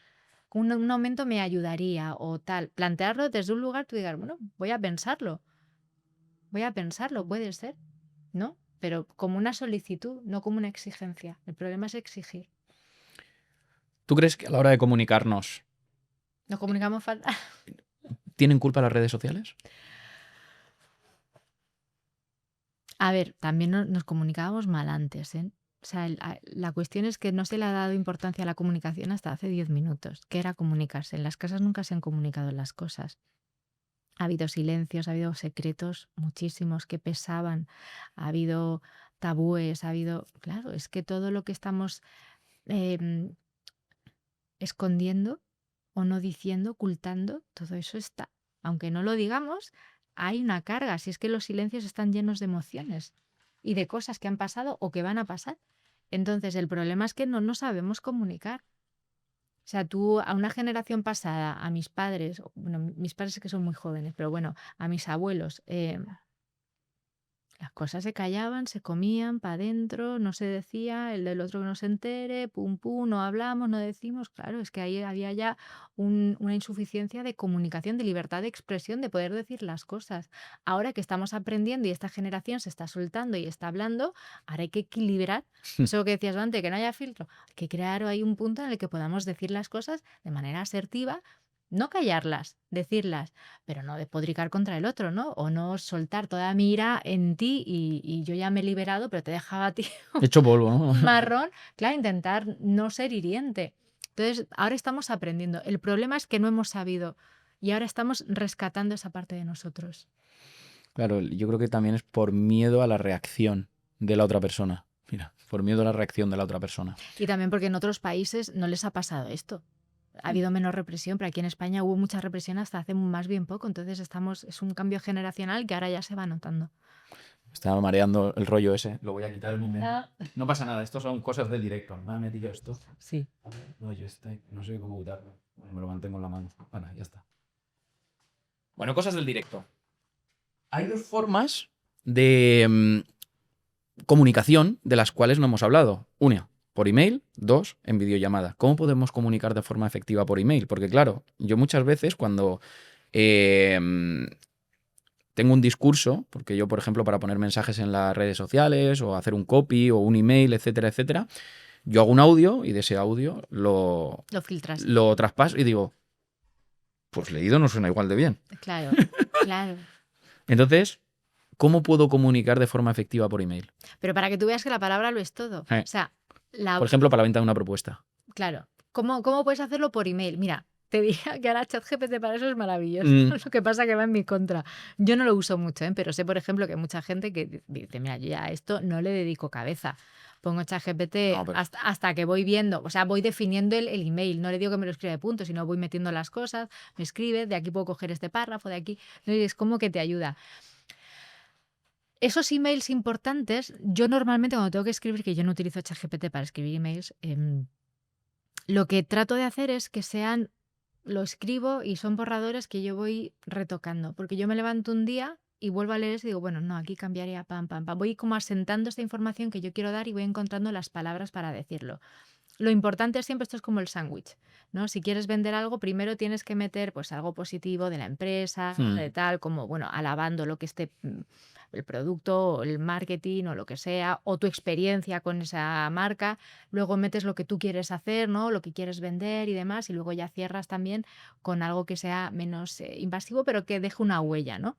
un aumento me ayudaría o tal. Plantearlo desde un lugar, tú digas, bueno, voy a pensarlo, puede ser, ¿no? Pero como una solicitud, no como una exigencia. El problema es exigir. ¿Tú crees que a la hora de comunicarnos ¿Nos comunicamos fatal? tienen culpa las redes sociales? A ver, también nos comunicábamos mal antes, ¿eh? O sea, la cuestión es que no se le ha dado importancia a la comunicación hasta hace 10 minutos, que era comunicarse. En las casas nunca se han comunicado las cosas. Ha habido silencios, ha habido secretos muchísimos que pesaban, ha habido tabúes, Claro, es que todo lo que estamos escondiendo o no diciendo, ocultando, todo eso está. Aunque no lo digamos, hay una carga. Si es que los silencios están llenos de emociones y de cosas que han pasado o que van a pasar. Entonces, el problema es que no sabemos comunicar. O sea, tú a una generación pasada, a mis padres, bueno, mis padres es que son muy jóvenes, pero bueno, a mis abuelos, las cosas se callaban, se comían para adentro, no se decía, el del otro que no se entere, pum, pum, no hablamos, no decimos. Claro, es que ahí había ya una insuficiencia de comunicación, de libertad de expresión, de poder decir las cosas. Ahora que estamos aprendiendo y esta generación se está soltando y está hablando, ahora hay que equilibrar. Eso que decías antes, que no haya filtro. Hay que crear ahí un punto en el que podamos decir las cosas de manera asertiva. No callarlas, decirlas, pero no despotricar contra el otro, ¿no? O no soltar toda mi ira en ti y yo ya me he liberado, pero te dejaba a ti Hecho polvo, ¿no? marrón. Claro, intentar no ser hiriente. Entonces, ahora estamos aprendiendo. El problema es que no hemos sabido y ahora estamos rescatando esa parte de nosotros. Claro, yo creo que también es por miedo a la reacción de la otra persona. Mira, por miedo a la reacción de la otra persona. Y también porque en otros países no les ha pasado esto. Ha habido menos represión, pero aquí en España hubo mucha represión hasta hace más bien poco. Entonces es un cambio generacional que ahora ya se va notando. Me estaba mareando el rollo ese. Lo voy a quitar el momento. No pasa nada, esto son cosas del directo. ¿Me ha metido esto? Sí. No, yo no sé cómo quitarlo. Me lo mantengo en la mano. Bueno, ya está. Bueno, cosas del directo. Hay dos formas de comunicación de las cuales no hemos hablado. Una, por email. Dos, en videollamada. ¿Cómo podemos comunicar de forma efectiva por email? Porque claro, yo muchas veces cuando tengo un discurso, porque yo, por ejemplo, para poner mensajes en las redes sociales o hacer un copy o un email, etcétera, etcétera, yo hago un audio y de ese audio lo filtras. Lo traspaso y digo, pues leído no suena igual de bien. Claro, claro. Entonces, ¿cómo puedo comunicar de forma efectiva por email? Pero para que tú veas que la palabra lo es todo. O sea, por ejemplo, para la venta de una propuesta. Claro. ¿Cómo puedes hacerlo por email? Mira, te diría que ahora ChatGPT para eso es maravilloso. Mm. Lo que pasa que va en mi contra. Yo no lo uso mucho, pero sé, por ejemplo, que hay mucha gente que dice, mira, yo ya a esto no le dedico cabeza. Pongo ChatGPT No, pero hasta que voy viendo, o sea, voy definiendo el email. No le digo que me lo escriba de punto, sino voy metiendo las cosas, me escribe, de aquí puedo coger este párrafo, de aquí. ¿No? Y es como que te ayuda. Esos emails importantes, yo normalmente cuando tengo que escribir, que yo no utilizo ChatGPT para escribir emails, lo que trato de hacer es que sean, lo escribo y son borradores que yo voy retocando, porque yo me levanto un día y vuelvo a leer eso y digo, bueno, no, aquí cambiaría, pam, pam, pam. Voy como asentando esta información que yo quiero dar y voy encontrando las palabras para decirlo. Lo importante es siempre, esto es como el sándwich, ¿no? Si quieres vender algo, primero tienes que meter pues algo positivo de la empresa, de tal, como, bueno, alabando lo que esté el producto, o el marketing o lo que sea, o tu experiencia con esa marca. Luego metes lo que tú quieres hacer, ¿no? Lo que quieres vender y demás, y luego ya cierras también con algo que sea menos invasivo, pero que deje una huella, ¿no?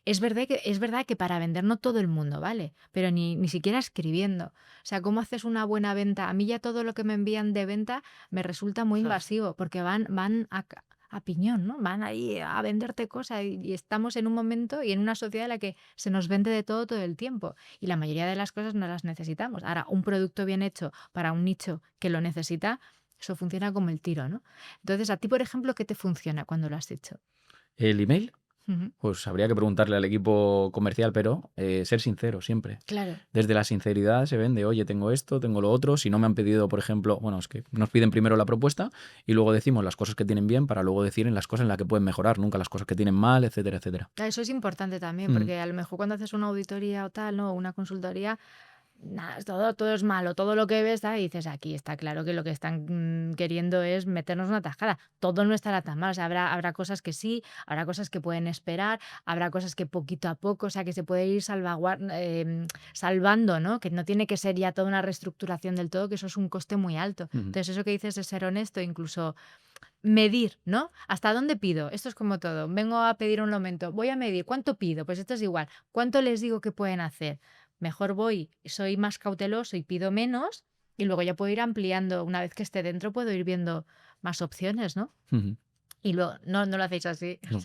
Es verdad que para vender no todo el mundo, ¿vale? Pero ni siquiera escribiendo. O sea, ¿cómo haces una buena venta? A mí ya todo lo que me envían de venta me resulta muy invasivo porque van a piñón, ¿no? Van ahí a venderte cosas y estamos en un momento y en una sociedad en la que se nos vende de todo el tiempo y la mayoría de las cosas no las necesitamos. Ahora, un producto bien hecho para un nicho que lo necesita, eso funciona como el tiro, ¿no? Entonces, a ti, por ejemplo, ¿qué te funciona cuando lo has hecho? ¿El email? Ujú. Pues habría que preguntarle al equipo comercial, pero ser sincero siempre. Claro. Desde la sinceridad se vende, oye, tengo esto, tengo lo otro. Si no me han pedido, por ejemplo, bueno, es que nos piden primero la propuesta y luego decimos las cosas que tienen bien para luego decir en las cosas en las que pueden mejorar, nunca las cosas que tienen mal, etcétera, etcétera. Eso es importante también, Mm. porque a lo mejor cuando haces una auditoría o tal, ¿no? Una consultoría, nada, todo es malo, todo lo que ves, y dices, aquí está claro que lo que están queriendo es meternos una tajada. Todo no estará tan mal, o sea, habrá cosas que sí, habrá cosas que pueden esperar, habrá cosas que poquito a poco, o sea, que se puede ir salvando, ¿no? Que no tiene que ser ya toda una reestructuración del todo, que eso es un coste muy alto. Ujú. Entonces, eso que dices de ser honesto, incluso medir, ¿no? ¿Hasta dónde pido? Esto es como todo. Vengo a pedir un aumento. Voy a medir. ¿Cuánto pido? Pues esto es igual. ¿Cuánto les digo que pueden hacer? Mejor voy, soy más cauteloso y pido menos y luego ya puedo ir ampliando. Una vez que esté dentro puedo ir viendo más opciones, ¿no? Ujú. Y luego, no lo hacéis así. No.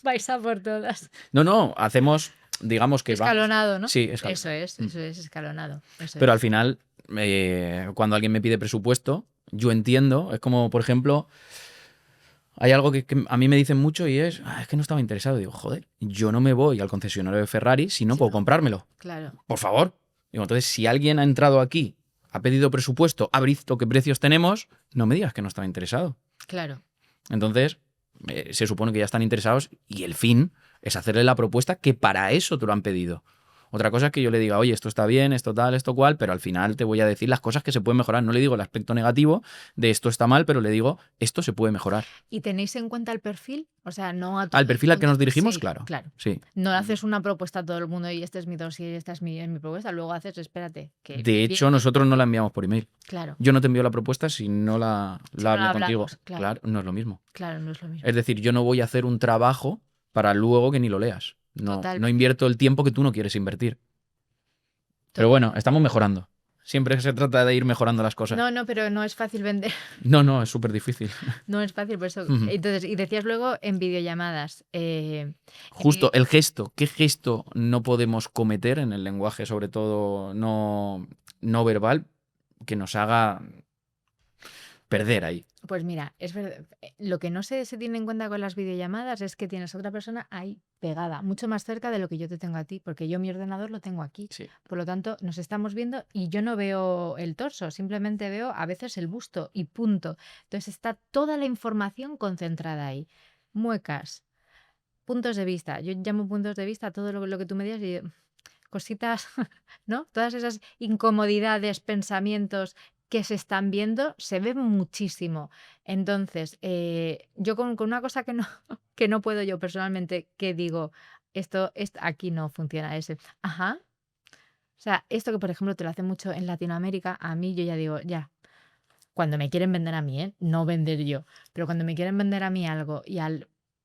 Vais a por todas. No, hacemos, digamos que vamos. Escalonado, ¿no? Sí, escalonado. Eso es escalonado. Eso Pero es. al final, cuando alguien me pide presupuesto, yo entiendo, es como, por ejemplo, hay algo que a mí me dicen mucho y es que no estaba interesado. Digo, joder, yo no me voy al concesionario de Ferrari si no Sí, puedo no. comprármelo. Claro. Por favor. Digo, entonces, si alguien ha entrado aquí, ha pedido presupuesto, ha visto qué precios tenemos, no me digas que no estaba interesado. Claro. Entonces, se supone que ya están interesados y el fin es hacerle la propuesta que para eso te lo han pedido. Otra cosa es que yo le diga, oye, esto está bien, esto tal, esto cual, pero al final te voy a decir las cosas que se pueden mejorar. No le digo el aspecto negativo de esto está mal, pero le digo, esto se puede mejorar. ¿Y tenéis en cuenta el perfil? O sea, no a todo ¿Al el perfil al que mundo. nos dirigimos? Sí, Claro. claro. No haces una propuesta a todo el mundo y este es mi dossier y esta es mi propuesta. Luego haces, espérate. Que De hecho, nosotros no la enviamos por email. Claro. Yo no te envío la propuesta si no la Si no hablo la contigo. hablamos, claro. No es lo mismo. Claro, no es lo mismo. Es decir, yo no voy a hacer un trabajo para luego que ni lo leas. Total. No invierto el tiempo que tú no quieres invertir. Pero bueno, estamos mejorando. Siempre se trata de ir mejorando las cosas. No, pero no es fácil vender. No, es súper difícil. No es fácil, por eso. Ujú. Entonces, y decías luego en videollamadas. Justo, el gesto. ¿Qué gesto no podemos cometer en el lenguaje, sobre todo no verbal, que nos haga perder ahí? Pues mira, es verdad. Lo que no se tiene en cuenta con las videollamadas es que tienes a otra persona ahí pegada, mucho más cerca de lo que yo te tengo a ti, porque yo mi ordenador lo tengo aquí. Sí. Por lo tanto, nos estamos viendo y yo no veo el torso, simplemente veo a veces el busto y punto. Entonces está toda la información concentrada ahí. Muecas, puntos de vista. Yo llamo puntos de vista a todo lo que tú me digas y cositas, ¿no? Todas esas incomodidades, pensamientos que se están viendo, se ven muchísimo. Entonces, yo con una cosa que no puedo yo personalmente, que digo, esto aquí no funciona, ajá. O sea, esto que por ejemplo te lo hace mucho en Latinoamérica, a mí yo ya digo, ya, cuando me quieren vender a mí, no vender yo, pero cuando me quieren vender a mí algo y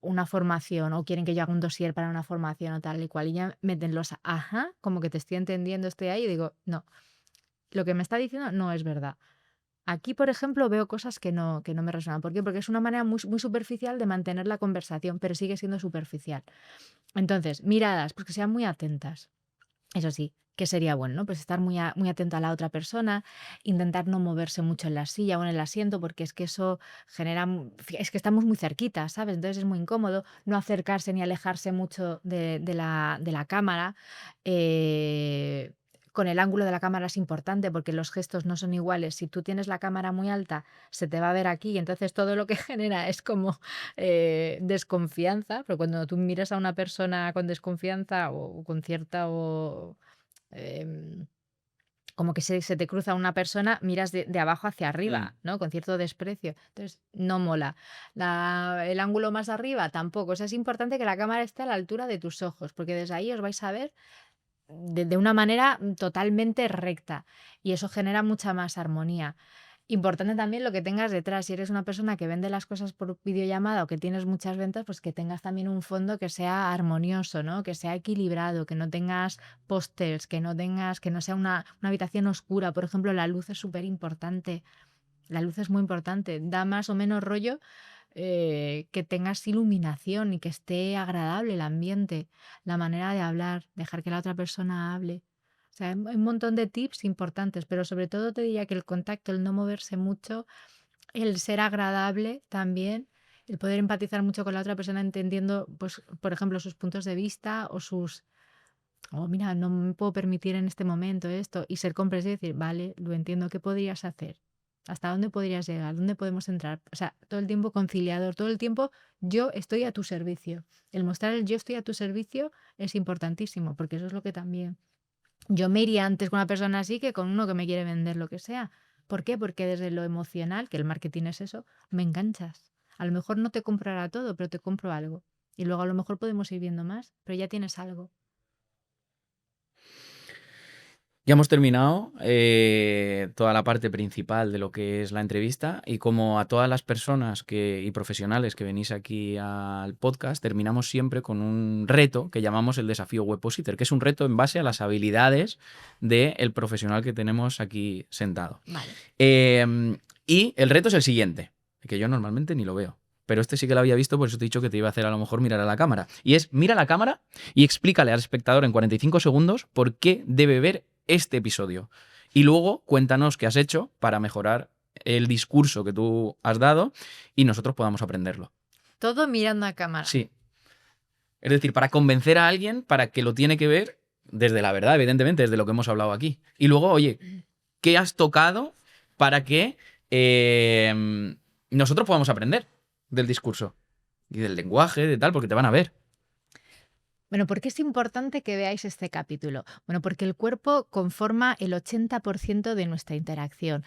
una formación o quieren que yo haga un dossier para una formación o tal y cual y ya meten los ajá, como que te estoy entendiendo, estoy ahí y digo, no, lo que me está diciendo no es verdad. Aquí, por ejemplo, veo cosas que no me resuenan. ¿Por qué? Porque es una manera muy superficial de mantener la conversación, pero sigue siendo superficial. Entonces, miradas, pues que sean muy atentas. Eso sí, que sería bueno, ¿no? Pues estar muy atento a la otra persona, intentar no moverse mucho en la silla o en el asiento, porque es que eso genera, es que estamos muy cerquita, ¿sabes? Entonces es muy incómodo no acercarse ni alejarse mucho de la cámara. eh, con el ángulo de la cámara es importante porque los gestos no son iguales. Si tú tienes la cámara muy alta, se te va a ver aquí y entonces todo lo que genera es como desconfianza, pero cuando tú miras a una persona con desconfianza o con cierta em, como que se te cruza una persona, miras de abajo hacia Mm. arriba, ¿no? Con cierto desprecio. Entonces, no mola. El ángulo más arriba tampoco. O sea, es importante que la cámara esté a la altura de tus ojos, porque desde ahí os vais a ver de una manera totalmente recta y eso genera mucha más armonía. Importante también lo que tengas detrás. Si eres una persona que vende las cosas por videollamada o que tienes muchas ventas, pues que tengas también un fondo que sea armonioso, ¿no? Que sea equilibrado, que no tengas pósters, que no sea una habitación oscura. Por ejemplo, la luz es súper importante. La luz es muy importante. Da más o menos rollo que tengas iluminación y que esté agradable el ambiente, la manera de hablar, dejar que la otra persona hable. O sea, hay un montón de tips importantes, pero sobre todo te diría que el contacto, el no moverse mucho, el ser agradable también, el poder empatizar mucho con la otra persona entendiendo, pues, por ejemplo, sus puntos de vista o oh, mira, no me puedo permitir en este momento esto, y ser comprensivo y decir, vale, lo entiendo, ¿qué podrías hacer? ¿Hasta dónde podrías llegar? ¿Dónde podemos entrar? O sea, todo el tiempo conciliador, todo el tiempo yo estoy a tu servicio. El mostrar el yo estoy a tu servicio es importantísimo, porque eso es lo que también yo me iría antes con una persona así que con uno que me quiere vender lo que sea. ¿Por qué? Porque desde lo emocional, que el marketing es eso, me enganchas. A lo mejor no te comprará todo, pero te compro algo. Y luego a lo mejor podemos ir viendo más, pero ya tienes algo. Ya hemos terminado toda la parte principal de lo que es la entrevista y como a todas las personas y profesionales que venís aquí al podcast, terminamos siempre con un reto que llamamos el desafío Webpositor, que es un reto en base a las habilidades del profesional que tenemos aquí sentado. Vale. Y el reto es el siguiente, que yo normalmente ni lo veo. Pero este sí que lo había visto, por eso te he dicho que te iba a hacer a lo mejor mirar a la cámara. Y es, mira a la cámara y explícale al espectador en 45 segundos por qué debe ver este episodio. Y luego cuéntanos qué has hecho para mejorar el discurso que tú has dado y nosotros podamos aprenderlo. Todo mirando a cámara. Sí. Es decir, para convencer a alguien para que lo tiene que ver desde la verdad, evidentemente, desde lo que hemos hablado aquí. Y luego, oye, ¿qué has tocado para que nosotros podamos aprender del discurso y del lenguaje, de tal, porque te van a ver? Bueno, ¿por qué es importante que veáis este capítulo? Bueno, porque el cuerpo conforma el 80% de nuestra interacción.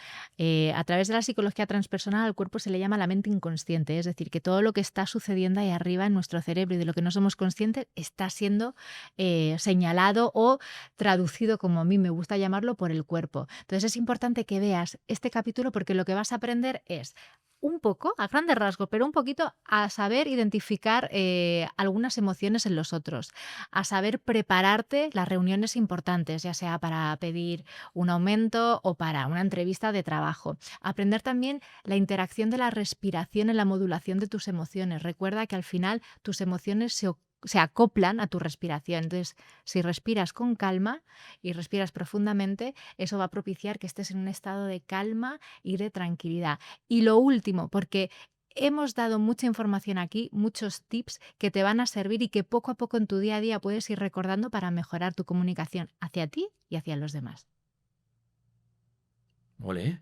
A través de la psicología transpersonal, al cuerpo se le llama la mente inconsciente, es decir, que todo lo que está sucediendo ahí arriba en nuestro cerebro y de lo que no somos conscientes está siendo señalado o traducido, como a mí me gusta llamarlo, por el cuerpo. Entonces es importante que veas este capítulo porque lo que vas a aprender es un poco, a grandes rasgos, pero un poquito a saber identificar algunas emociones en los otros, a saber prepararte las reuniones importantes, ya sea para pedir un aumento o para una entrevista de trabajo. Aprender también la interacción de la respiración en la modulación de tus emociones. Recuerda que al final tus emociones se acoplan a tu respiración. Entonces, si respiras con calma y respiras profundamente, eso va a propiciar que estés en un estado de calma y de tranquilidad. Y lo último, porque hemos dado mucha información aquí, muchos tips que te van a servir y que poco a poco en tu día a día puedes ir recordando para mejorar tu comunicación hacia ti y hacia los demás. Ole.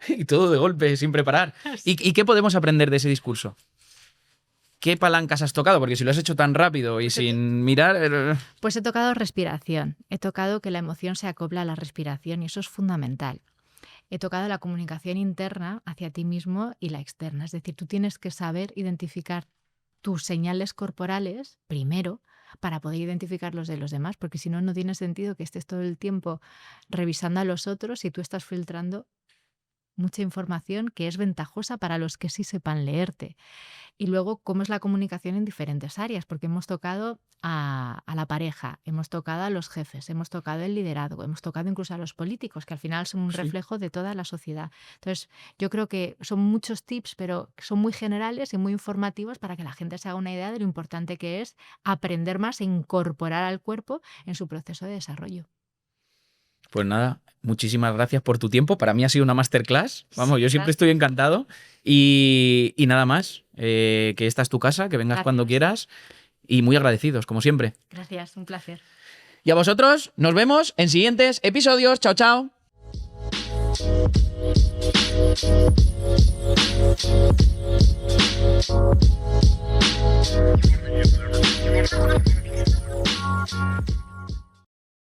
Y todo de golpe, sin preparar. ¿Y qué podemos aprender de ese discurso? ¿Qué palancas has tocado? Porque si lo has hecho tan rápido y sin mirar... Pues he tocado respiración. He tocado que la emoción se acopla a la respiración y eso es fundamental. He tocado la comunicación interna hacia ti mismo y la externa. Es decir, tú tienes que saber identificar tus señales corporales primero para poder identificar los de los demás, porque si no, no tiene sentido que estés todo el tiempo revisando a los otros y tú estás filtrando mucha información que es ventajosa para los que sí sepan leerte. Y luego, cómo es la comunicación en diferentes áreas, porque hemos tocado a la pareja, hemos tocado a los jefes, hemos tocado el liderazgo, hemos tocado incluso a los políticos, que al final son un Sí. reflejo de toda la sociedad. Entonces, yo creo que son muchos tips, pero son muy generales y muy informativos para que la gente se haga una idea de lo importante que es aprender más e incorporar al cuerpo en su proceso de desarrollo. Pues nada, muchísimas gracias por tu tiempo. Para mí ha sido una masterclass. Vamos, yo siempre Gracias. estoy encantado. Y nada más, que esta es tu casa, que vengas cuando Gracias. quieras. Y muy agradecidos, como siempre. Gracias, un placer. Y a vosotros, nos vemos en siguientes episodios. Chao, chao.